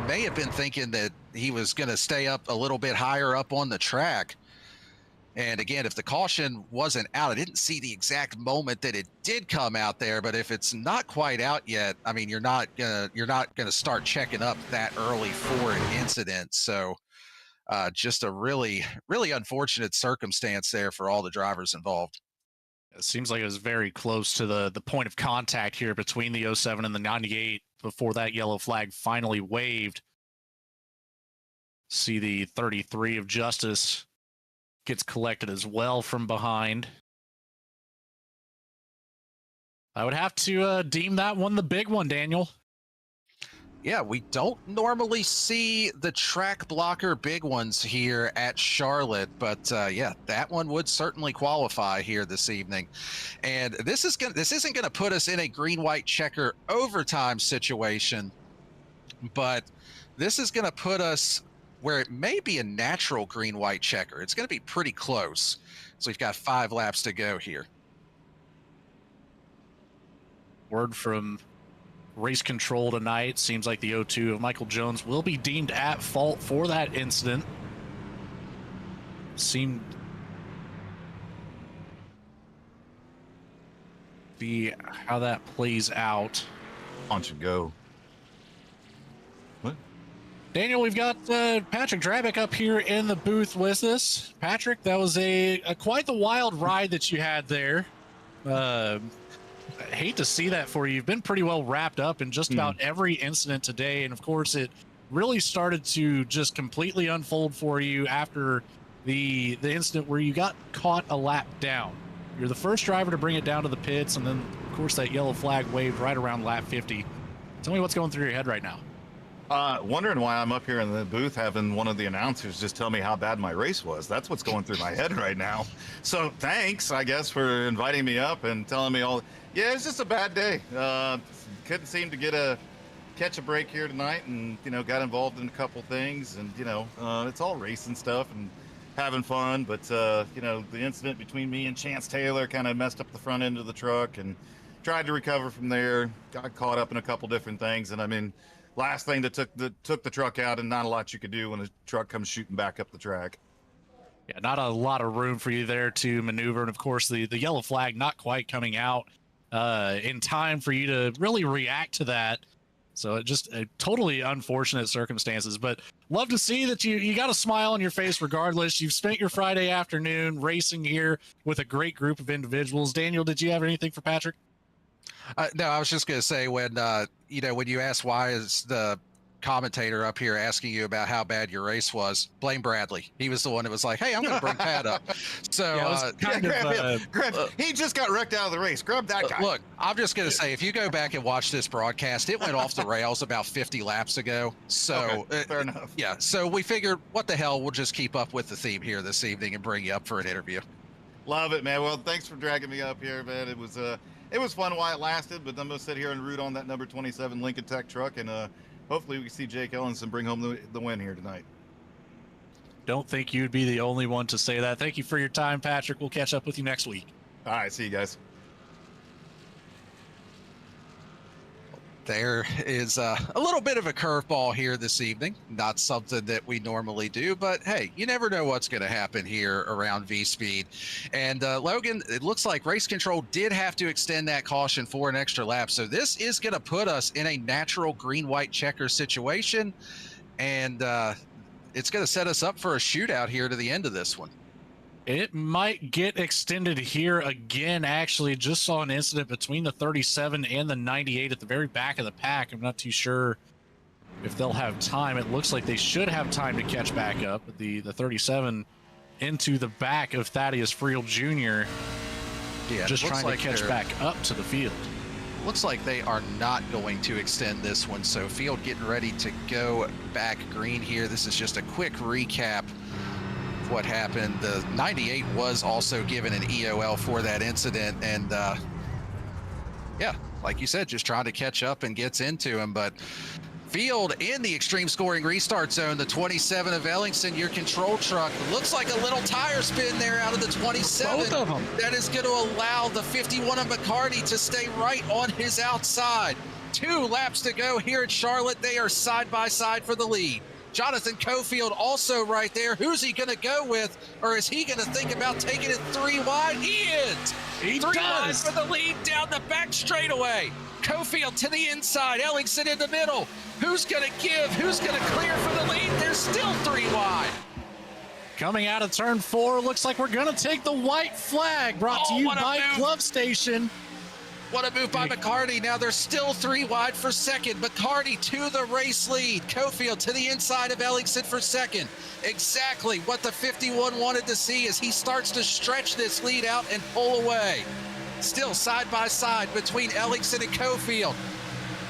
may have been thinking that he was going to stay up a little bit higher up on the track. And again, if the caution wasn't out, I didn't see the exact moment that it did come out there, but if it's not quite out yet, I mean, you're not gonna start checking up that early for an incident. So just a really, really unfortunate circumstance there for all the drivers involved. It seems like it was very close to the point of contact here between the 07 and the 98 before that yellow flag finally waved. See the 33 of Justice gets collected as well from behind. I would have to deem that one the big one, Daniel. Yeah, we don't normally see the track blocker big ones here at Charlotte, but yeah, that one would certainly qualify here this evening. And this isn't gonna put us in a green-white checker overtime situation, but this is gonna put us where it may be a natural green-white checker. It's going to be pretty close. So we've got 5 laps to go here. Word from race control tonight. Seems like the 0-2 of Michael Jones will be deemed at fault for that incident. Seemed be how that plays out. Punch and go. Daniel, we've got Patrick Drabick up here in the booth with us. Patrick, that was a quite the wild ride that you had there. I hate to see that for you. You've been pretty well wrapped up in just about every incident today, and of course it really started to just completely unfold for you after the incident where you got caught a lap down. You're the first driver to bring it down to the pits, and then of course that yellow flag waved right around lap 50. Tell me what's going through your head right now. Wondering why I'm up here in the booth having one of the announcers just tell me how bad my race was. That's what's going through my head right now. So thanks, I guess, for inviting me up and telling me all. Yeah, it's just a bad day. Couldn't seem to catch a break here tonight, and got involved in a couple things, and it's all racing stuff and having fun. But the incident between me and Chance Taylor kind of messed up the front end of the truck, and tried to recover from there. Got caught up in a couple different things, and I mean. Last thing that took the truck out, and not a lot you could do when a truck comes shooting back up the track. Yeah, not a lot of room for you there to maneuver, and of course the yellow flag not quite coming out in time for you to really react to that. So it just totally unfortunate circumstances, but love to see that you got a smile on your face regardless. You've spent your Friday afternoon racing here with a great group of individuals. Daniel, did you have anything for Patrick? No, I was just going to say when you asked why is the commentator up here asking you about how bad your race was, blame Bradley. He was the one that was like, hey, I'm going to bring Pat up. So he just got wrecked out of the race. Grab that guy. Look, I'm just going to say, if you go back and watch this broadcast, it went off the rails about 50 laps ago. So fair enough. Yeah. So we figured, what the hell, we'll just keep up with the theme here this evening and bring you up for an interview. Love it, man. Well, thanks for dragging me up here, man. It was fun while it lasted, but I'm going to sit here and root on that number 27 Lincoln Tech truck, and hopefully we can see Jake Ellenson bring home the win here tonight. Don't think you'd be the only one to say that. Thank you for your time, Patrick. We'll catch up with you next week. All right, see you guys. There is a little bit of a curveball here this evening. Not something that we normally do, but hey, you never know what's going to happen here around V-Speed. And Logan, it looks like race control did have to extend that caution for an extra lap. So this is going to put us in a natural green-white checker situation. And it's going to set us up for a shootout here to the end of this one. It might get extended here again. Actually, just saw an incident between the 37 and the 98 at the very back of the pack. I'm not too sure if they'll have time. It looks like they should have time to catch back up. But the 37 into the back of Thaddeus Friel Jr. Yeah, just it looks trying to catch they're- back up to the field. Looks like they are not going to extend this one. So field getting ready to go back green here. This is just a quick recap of what happened. The 98 was also given an EOL for that incident. And yeah, like you said, just trying to catch up and gets into him. But field in the extreme scoring restart zone, the 27 of Ellingson, your control truck. Looks like a little tire spin there out of the 27. Both of them. That is going to allow the 51 of McCarty to stay right on his outside. 2 laps to go here at Charlotte. They are side by side for the lead. Jonathan Cofield also right there. Who's he going to go with? Or is he going to think about taking it 3 wide? He is. He 3 wide does. for the lead down the back straightaway. Cofield to the inside. Ellingson in the middle. Who's going to give? Who's going to clear for the lead? There's still 3 wide. Coming out of turn 4, looks like we're going to take the white flag, brought to you what a by move. Glove Station. What a move by McCarty. Now there's still 3 wide for second. McCarty to the race lead. Cofield to the inside of Ellingson for second. Exactly what the 51 wanted to see as he starts to stretch this lead out and pull away. Still side by side between Ellingson and Cofield.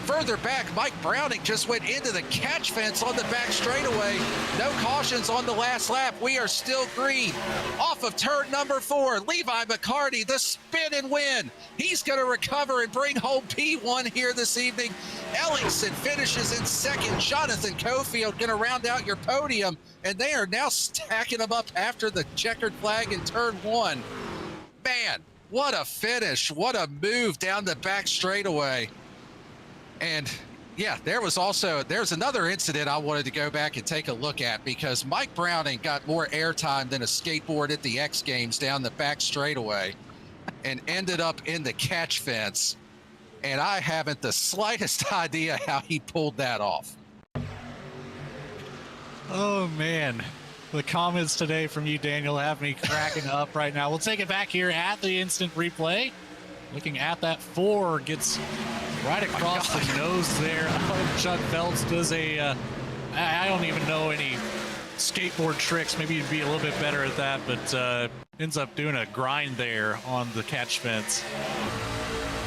Further back, Mike Browning just went into the catch fence on the back straightaway. No cautions on the last lap. We are still green. Off of turn number 4, Levi McCarty, the spin and win. He's going to recover and bring home P1 here this evening. Ellingson finishes in second. Jonathan Cofield going to round out your podium, and they are now stacking them up after the checkered flag in turn 1. Man, what a finish. What a move down the back straightaway. And yeah, there's another incident I wanted to go back and take a look at because Mike Browning got more airtime than a skateboard at the X Games down the back straightaway and ended up in the catch fence. And I haven't the slightest idea how he pulled that off. Oh, man. The comments today from you, Daniel, have me cracking up right now. We'll take it back here at the instant replay. Looking at that 4, gets right across the nose there. Chuck Phelps does I don't even know any skateboard tricks. Maybe he'd be a little bit better at that, but ends up doing a grind there on the catch fence.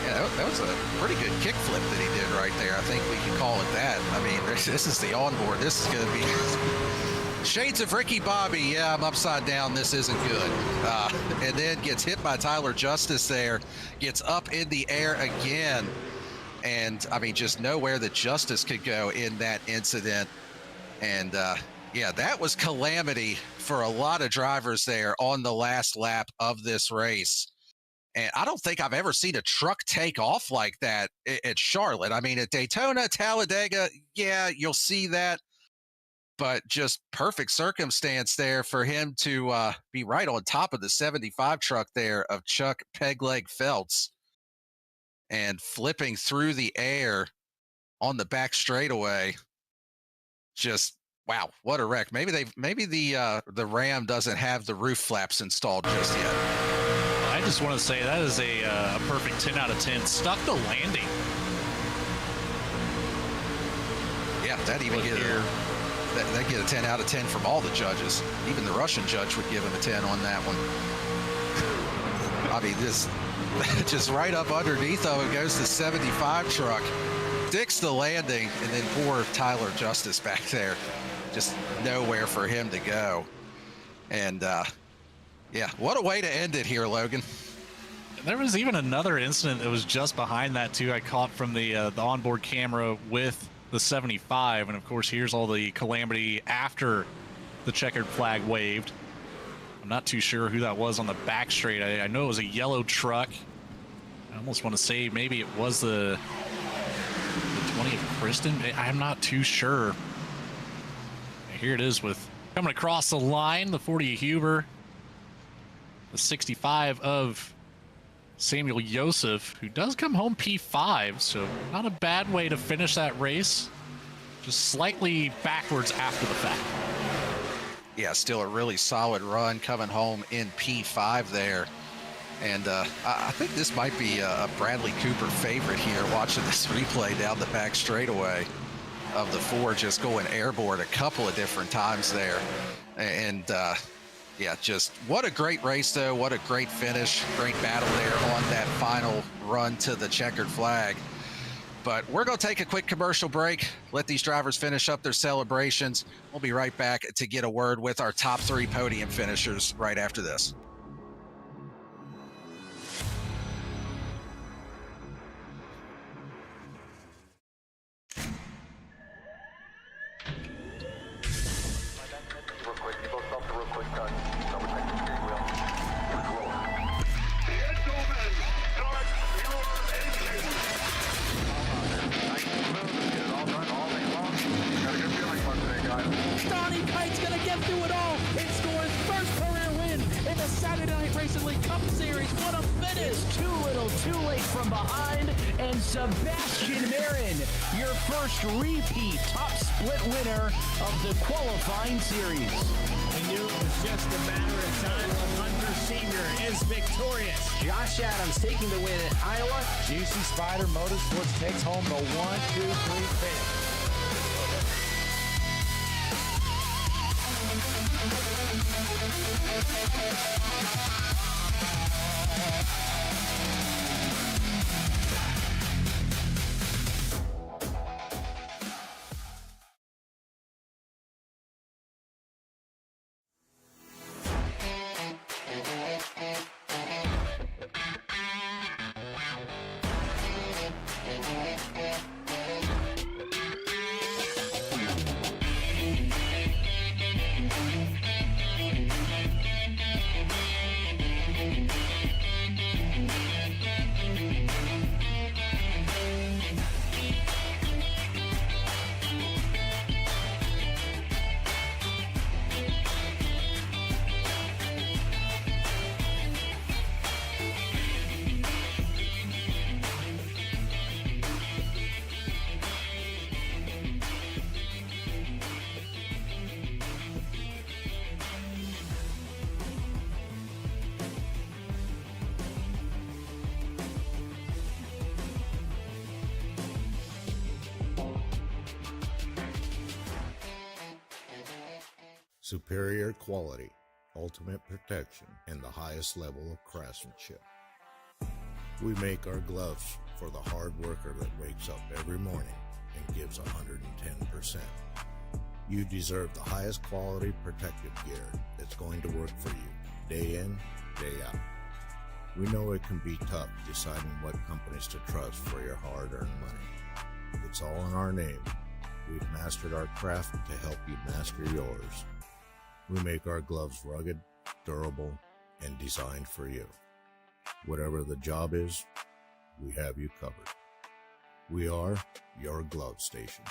Yeah, that was a pretty good kickflip that he did right there. I think we can call it that. I mean, this is the onboard. This is going to be shades of Ricky Bobby. Yeah, I'm upside down. This isn't good. And then gets hit by Tyler Justice there. Gets up in the air again. And, I mean, just nowhere that Justice could go in that incident. And, yeah, that was calamity for a lot of drivers there on the last lap of this race. And I don't think I've ever seen a truck take off like that at Charlotte. I mean, at Daytona, Talladega, yeah, you'll see that. But just perfect circumstance there for him to be right on top of the 75 truck there of Chuck Pegleg Phelps and flipping through the air on the back straightaway. Just wow, what a wreck. Maybe the Ram doesn't have the roof flaps installed just yet. I just want to say that is a perfect 10 out of 10. Stuck the landing. Yeah, that even that get a 10 out of 10 from all the judges. Even the Russian judge would give him a 10 on that one. I mean, this just right up underneath of it goes the 75 truck. Sticks the landing, and then poor Tyler Justice back there. Just nowhere for him to go. And, yeah, what a way to end it here, Logan. There was even another incident that was just behind that, too. I caught from the onboard camera with the 75. And, of course, here's all the calamity after the checkered flag waved. I'm not too sure who that was on the back straight. I know it was a yellow truck. I almost want to say maybe it was the 20 of Kristen. I'm not too sure. Here it is with coming across the line, the 40 of Huber, the 65 of Samuel Yosef, who does come home P5, so not a bad way to finish that race. Just slightly backwards after the fact. Yeah, still a really solid run coming home in P5 there. And I think this might be a Bradley Cooper favorite here, watching this replay down the back straightaway of the 4 just going airborne a couple of different times there. And Yeah, just what a great race, though. What a great finish. Great battle there on that final run to the checkered flag. But we're going to take a quick commercial break, let these drivers finish up their celebrations. We'll be right back to get a word with our top 3 podium finishers right after this. Donnie Kite's going to get through it all and score his first career win in the Saturday Night Racing League Cup Series. What a finish! Too little, too late from behind, and Sebastian Marin, your first repeat top split winner of the qualifying series. We knew it was just a matter of time. Hunter Sr. is victorious. Josh Adams taking the win at Iowa. GC Spider Motorsports takes home the 1-2-3 finish. Superior quality, ultimate protection, and the highest level of craftsmanship. We make our gloves for the hard worker that wakes up every morning and gives 110%. You deserve the highest quality protective gear that's going to work for you, day in, day out. We know it can be tough deciding what companies to trust for your hard-earned money. It's all in our name. We've mastered our craft to help you master yours. We make our gloves rugged, durable, and designed for you. Whatever the job is, we have you covered. We are your glove station.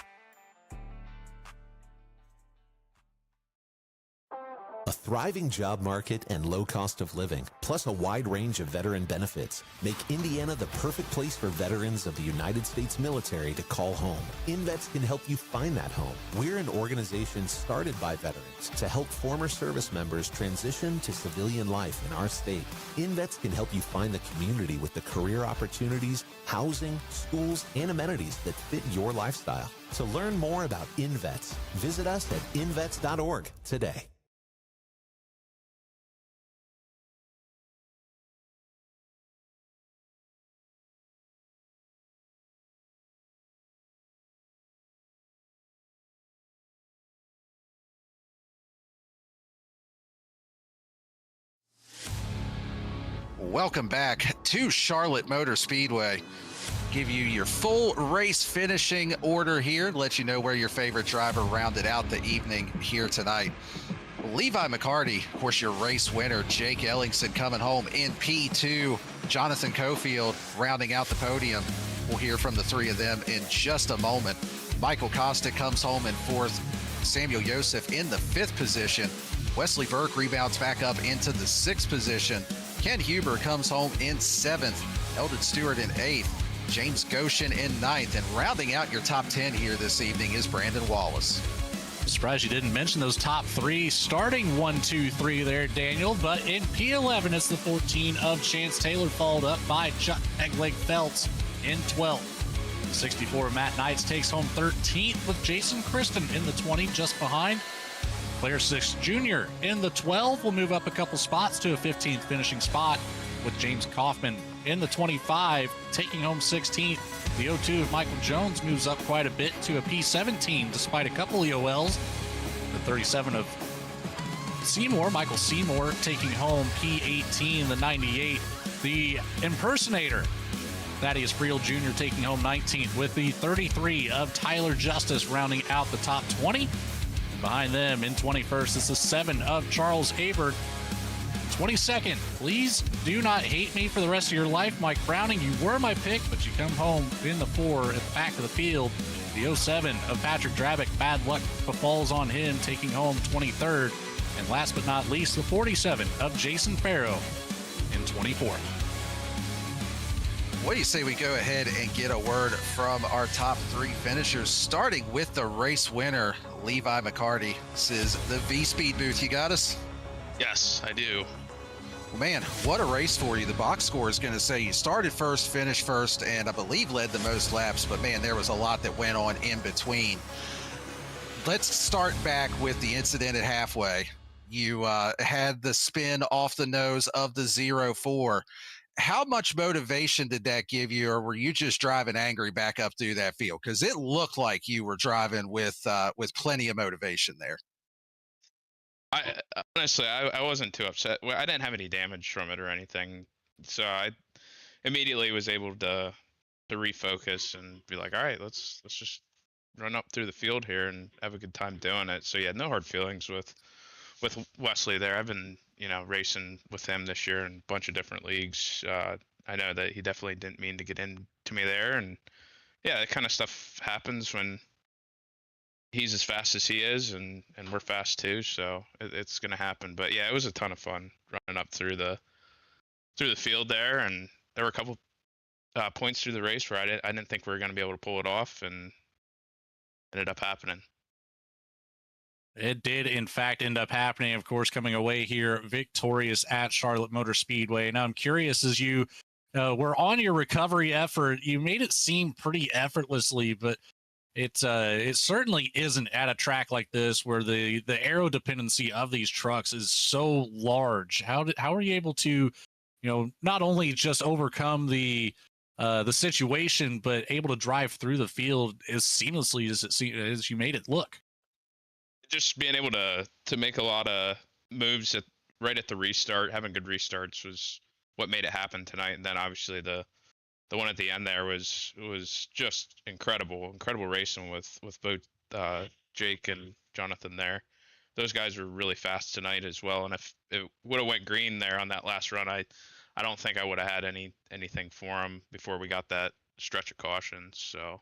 A thriving job market and low cost of living, plus a wide range of veteran benefits, make Indiana the perfect place for veterans of the United States military to call home. InVets can help you find that home. We're an organization started by veterans to help former service members transition to civilian life in our state. InVets can help you find the community with the career opportunities, housing, schools, and amenities that fit your lifestyle. To learn more about InVets, visit us at invets.org today. Welcome back to Charlotte Motor Speedway. Give you your full race finishing order here, let you know where your favorite driver rounded out the evening here tonight. Levi McCarty, of course, your race winner. Jake Ellingson coming home in P2. Jonathan Cofield rounding out the podium. We'll hear from the three of them in just a moment. Michael Costa comes home in 4th. Samuel Joseph in the 5th position. Wesley Burke rebounds back up into the 6th position. Ken Huber comes home in 7th. Eldon Stewart in 8th. James Goshen in 9th. And rounding out your top 10 here this evening is Brandon Wallace. I'm surprised you didn't mention those top 3 starting 1, 2, 3 there, Daniel. But in P11, it's the 14 of Chance Taylor, followed up by Chuck Egleg Phelps in 12th. 64 Matt Knights takes home 13th with Jason Kristen in the 20, just behind. Claire Six Jr. in the 12 will move up a couple spots to a 15th finishing spot, with James Kaufman in the 25 taking home 16th. The 02 of Michael Jones moves up quite a bit to a P17 despite a couple EOLs. The 37 of Michael Seymour, taking home P18, the 98. The impersonator, Thaddeus Friel Jr., taking home 19th, with the 33 of Tyler Justice rounding out the top 20. And behind them in 21st is the 7 of Charles Abert. 22nd, please do not hate me for the rest of your life, Mike Browning. You were my pick, but you come home in the 4 at the back of the field. The 07 of Patrick Drabick, bad luck befalls on him, taking home 23rd. And last but not least, the 47 of Jason Farrow in 24th. What do you say we go ahead and get a word from our top 3 finishers, starting with the race winner, Levi McCarty. This is the V-Speed booth. You got us? Yes, I do. Well, man, what a race for you. The box score is going to say you started first, finished first, and I believe led the most laps, but man, there was a lot that went on in between. Let's start back with the incident at halfway. You had the spin off the nose of the 04. How much motivation did that give you, or were you just driving angry back up through that field? Because it looked like you were driving with plenty of motivation there. I honestly, I wasn't too upset. Well, I didn't have any damage from it or anything, so I immediately was able to refocus and be like, all right, let's just run up through the field here and have a good time doing it. So yeah, no hard feelings with Wesley there. I've been racing with him this year in a bunch of different leagues. I know that he definitely didn't mean to get into me there, and yeah, that kind of stuff happens when he's as fast as he is, and we're fast too, so it's gonna happen. But yeah, it was a ton of fun running up through the field there, and there were a couple points through the race where I didn't think we were gonna be able to pull it off, and ended up happening. It did, in fact, end up happening, of course, coming away here victorious at Charlotte Motor Speedway. Now, I'm curious, as you were on your recovery effort, you made it seem pretty effortlessly, but it certainly isn't at a track like this where the aero dependency of these trucks is so large. How are you able to, not only just overcome the situation, but able to drive through the field as seamlessly as you made it look? Just being able to make a lot of moves right at the restart, having good restarts was what made it happen tonight. And then obviously the one at the end there was just incredible racing with both Jake and Jonathan there. Those guys were really fast tonight as well. And if it would have went green there on that last run, I don't think I would have had anything for them before we got that stretch of caution. So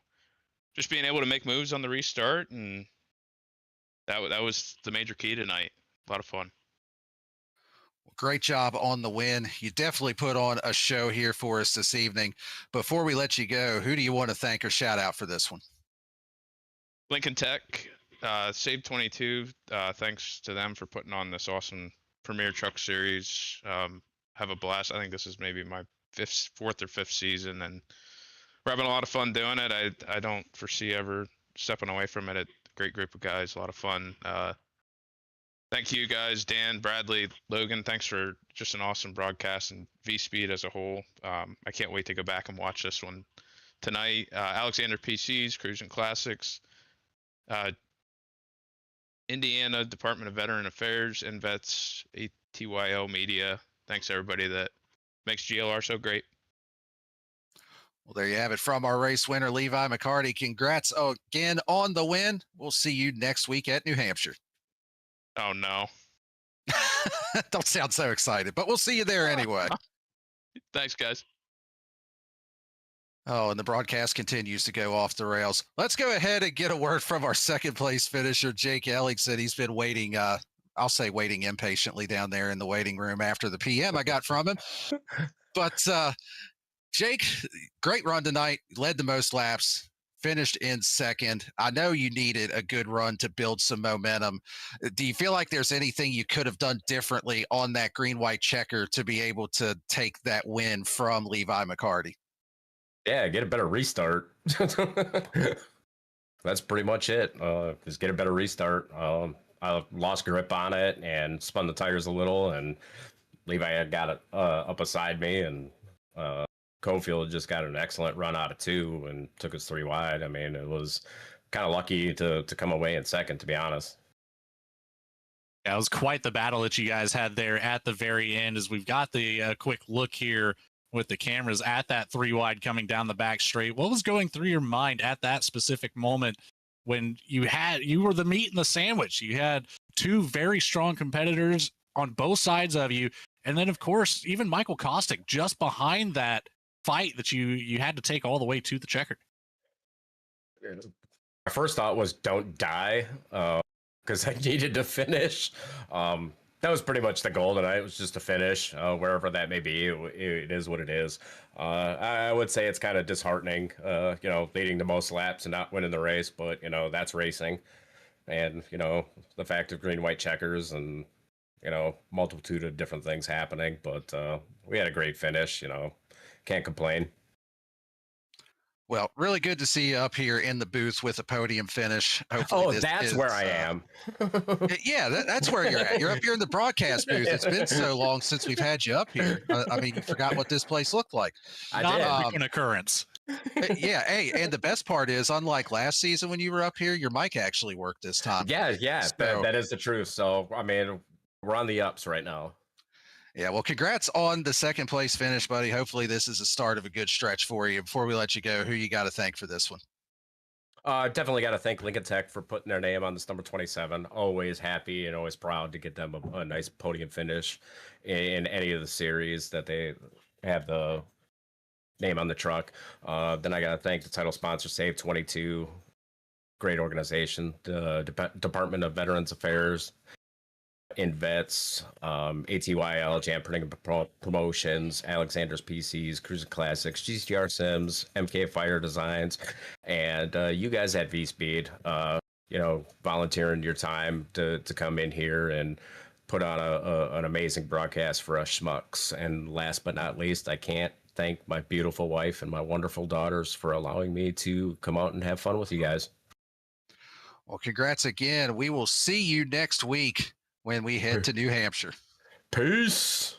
just being able to make moves on the restart, and that was the major key tonight. A lot of fun. Well, great job on the win. You definitely put on a show here for us this evening. Before we let you go, who do you want to thank or shout out for this one? Lincoln Tech, SAVE22. Thanks to them for putting on this awesome Premier Truck Series. Have a blast. I think this is maybe my fourth or fifth season, and we're having a lot of fun doing it. I don't foresee ever stepping away from it. Great group of guys, a lot of fun. Thank you guys, Dan, Bradley, Logan. Thanks for just an awesome broadcast, and V-Speed as a whole. I can't wait to go back and watch this one tonight. Alexander PCs, Cruising Classics, Indiana Department of Veteran Affairs, InVets, ATYL Media. Thanks everybody that makes GLR so great. Well, there you have it from our race winner, Levi McCarty. Congrats again on the win. We'll see you next week at New Hampshire. Oh, no. Don't sound so excited, but we'll see you there anyway. Thanks, guys. Oh, and the broadcast continues to go off the rails. Let's go ahead and get a word from our second place finisher, Jake Ellingson. He's been waiting, I'll say waiting impatiently down there in the waiting room after the PM I got from him. But Jake, great run tonight, led the most laps, finished in second. I know you needed a good run to build some momentum. Do you feel like there's anything you could have done differently on that green-white checker to be able to take that win from Levi McCarty? Yeah, get a better restart. That's pretty much it. Just get a better restart. I lost grip on it and spun the tires a little, and Levi had got it up beside me, and Cofield just got an excellent run out of 2 and took us 3 wide. I mean, it was kind of lucky to come away in second, to be honest. Yeah, it was quite the battle that you guys had there at the very end. As we've got the quick look here with the cameras at that 3 wide coming down the back straight. What was going through your mind at that specific moment when you were the meat in the sandwich? You had 2 very strong competitors on both sides of you, and then of course even Michael Kostick just behind that fight that you had to take all the way to the checkered. My first thought was don't die, because I needed to finish. That was pretty much the goal tonight. It was just to finish, wherever that may be. It is what it is. I would say it's kind of disheartening, leading the most laps and not winning the race, but, that's racing. And, the fact of green-white checkers and, multitude of different things happening. But we had a great finish, can't complain. Well, really good to see you up here in the booth with a podium finish. Hopefully that's where I am. Yeah, that's where you're at. You're up here in the broadcast booth. It's been so long since we've had you up here. I mean, you forgot what this place looked like. Not a frequent occurrence. Yeah, hey, and the best part is, unlike last season when you were up here, your mic actually worked this time. Yeah, So, that is the truth. So, I mean, we're on the ups right now. Yeah, well, congrats on the second place finish, buddy. Hopefully this is the start of a good stretch for you. Before we let you go, who you got to thank for this one? Definitely got to thank Lincoln Tech for putting their name on this number 27. Always happy and always proud to get them a nice podium finish in any of the series that they have the name on the truck. Then I got to thank the title sponsor, SAVE22. Great organization. The Department of Veterans Affairs, InVets, ATYL, Jam Printing Promotions, Alexander's PCs, Cruiser Classics, GCR Sims, MK Fire Designs, and you guys at V-Speed, volunteering your time to come in here and put on an amazing broadcast for us schmucks. And last but not least, I can't thank my beautiful wife and my wonderful daughters for allowing me to come out and have fun with you guys. Well, congrats again. We will see you next week when we head to New Hampshire. Peace.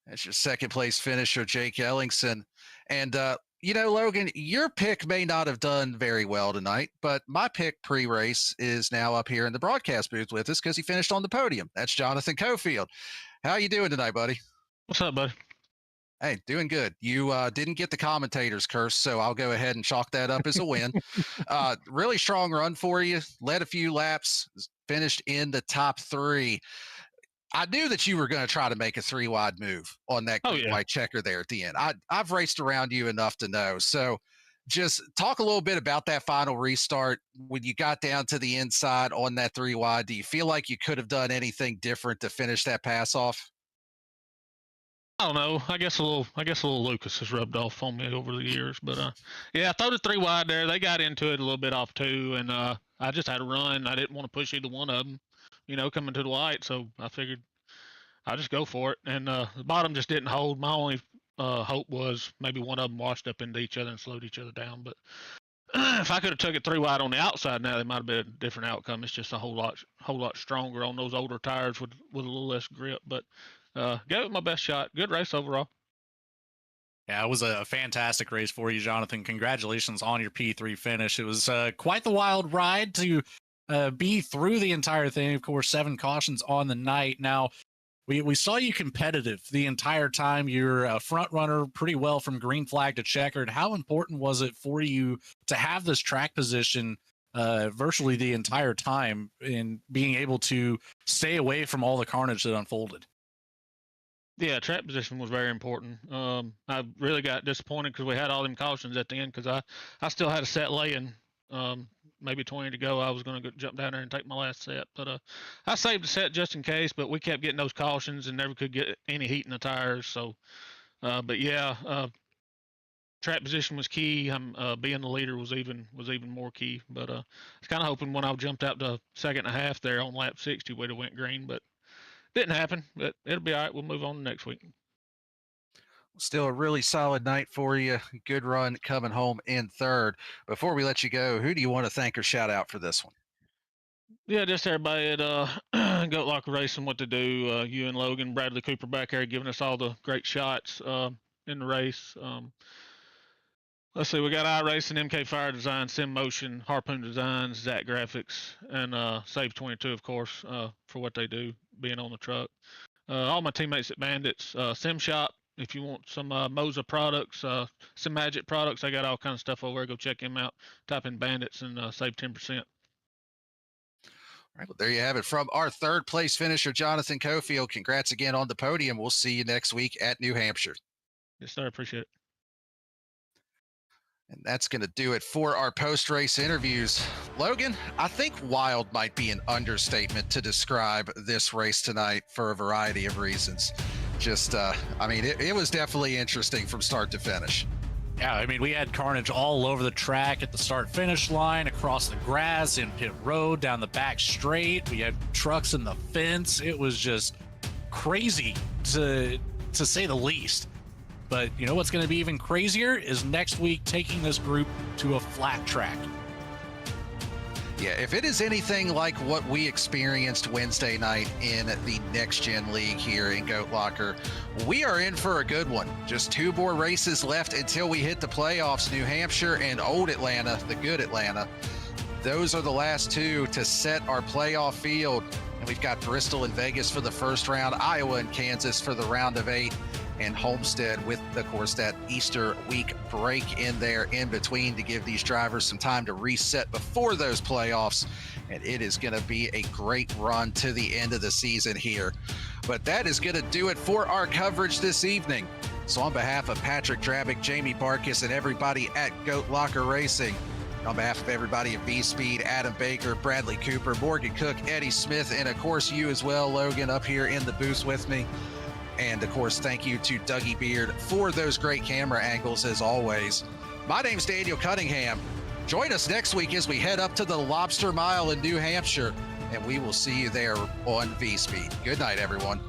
That's your second place finisher, Jake Ellingson. And, Logan, your pick may not have done very well tonight, but my pick pre-race is now up here in the broadcast booth with us because he finished on the podium. That's Jonathan Cofield. How you doing tonight, buddy? What's up, buddy? Hey, doing good. You didn't get the commentator's curse, so I'll go ahead and chalk that up as a win. Really strong run for you. Led a few laps, finished in the top 3. I knew that you were going to try to make a 3 wide move on that white checker there at the end. I've raced around you enough to know. So just talk a little bit about that final restart. When you got down to the inside on that 3 wide, do you feel like you could have done anything different to finish that pass off? I don't know. I guess a little Lucas has rubbed off on me over the years, but I throw the 3 wide there. They got into it a little bit off 2, and I just had to run. I didn't want to push either one of them, coming to the white. So I figured I'll just go for it. And the bottom just didn't hold. My only hope was maybe one of them washed up into each other and slowed each other down. But if I could have took it 3 wide on the outside, now they might have been a different outcome. It's just a whole lot stronger on those older tires with a little less grip, but. Gave it my best shot. Good race overall. Yeah, it was a fantastic race for you, Jonathan. Congratulations on your P3 finish. It was quite the wild ride to be through the entire thing. Of course, 7 cautions on the night. Now, we saw you competitive the entire time. You're a front runner pretty well from green flag to checkered. How important was it for you to have this track position virtually the entire time in being able to stay away from all the carnage that unfolded? Yeah, track position was very important. I really got disappointed because we had all them cautions at the end because I still had a set laying. Maybe 20 to go. I was going to jump down there and take my last set, but I saved the set just in case. But we kept getting those cautions and never could get any heat in the tires. So, track position was key. Being the leader was even more key. But I was kind of hoping when I jumped out to second and a half there on lap 60, we'd have went green, but. Didn't happen, but it'll be all right. We'll move on to next week. Still a really solid night for you. Good run coming home in third. Before we let you go, who do you want to thank or shout out for this one? Yeah, just everybody at Goat Locker Racing, what to do. You and Logan, Bradley Cooper back there giving us all the great shots in the race. Let's see, we got iRacing, MK Fire Design, Sim Motion, Harpoon Designs, Zach Graphics, and SAVE22, of course, for what they do, being on the truck. All my teammates at Bandits, Sim Shop. If you want some Moza products, some Magic products, I got all kinds of stuff over there. Go check them out. Type in Bandits and save 10%. All right, well, there you have it from our third place finisher, Jonathan Cofield. Congrats again on the podium. We'll see you next week at New Hampshire. Yes, sir. Appreciate it. And that's going to do it for our post-race interviews. Logan, I think wild might be an understatement to describe this race tonight for a variety of reasons. Just, I mean, it was definitely interesting from start to finish. Yeah, I mean, we had carnage all over the track at the start-finish line, across the grass, in pit road, down the back straight. We had trucks in the fence. It was just crazy to say the least. But you know what's going to be even crazier is next week taking this group to a flat track. Yeah, if it is anything like what we experienced Wednesday night in the Next Gen League here in Goat Locker, we are in for a good one. Just 2 more races left until we hit the playoffs. New Hampshire and Old Atlanta, the good Atlanta. Those are the last 2 to set our playoff field. And we've got Bristol and Vegas for the first round, Iowa and Kansas for the round of 8. And Homestead with, of course, that Easter week break in there in between to give these drivers some time to reset before those playoffs. And it is going to be a great run to the end of the season here. But that is going to do it for our coverage this evening. So on behalf of Patrick Drabick, Jamie Barkis, and everybody at Goat Locker Racing, on behalf of everybody at B-Speed, Adam Baker, Bradley Cooper, Morgan Cook, Eddie Smith, and of course you as well, Logan, up here in the booth with me. And of course, thank you to Dougie Beard for those great camera angles as always. My name's Daniel Cunningham. Join us next week as we head up to the Lobster Mile in New Hampshire, and we will see you there on V-Speed. Good night, everyone.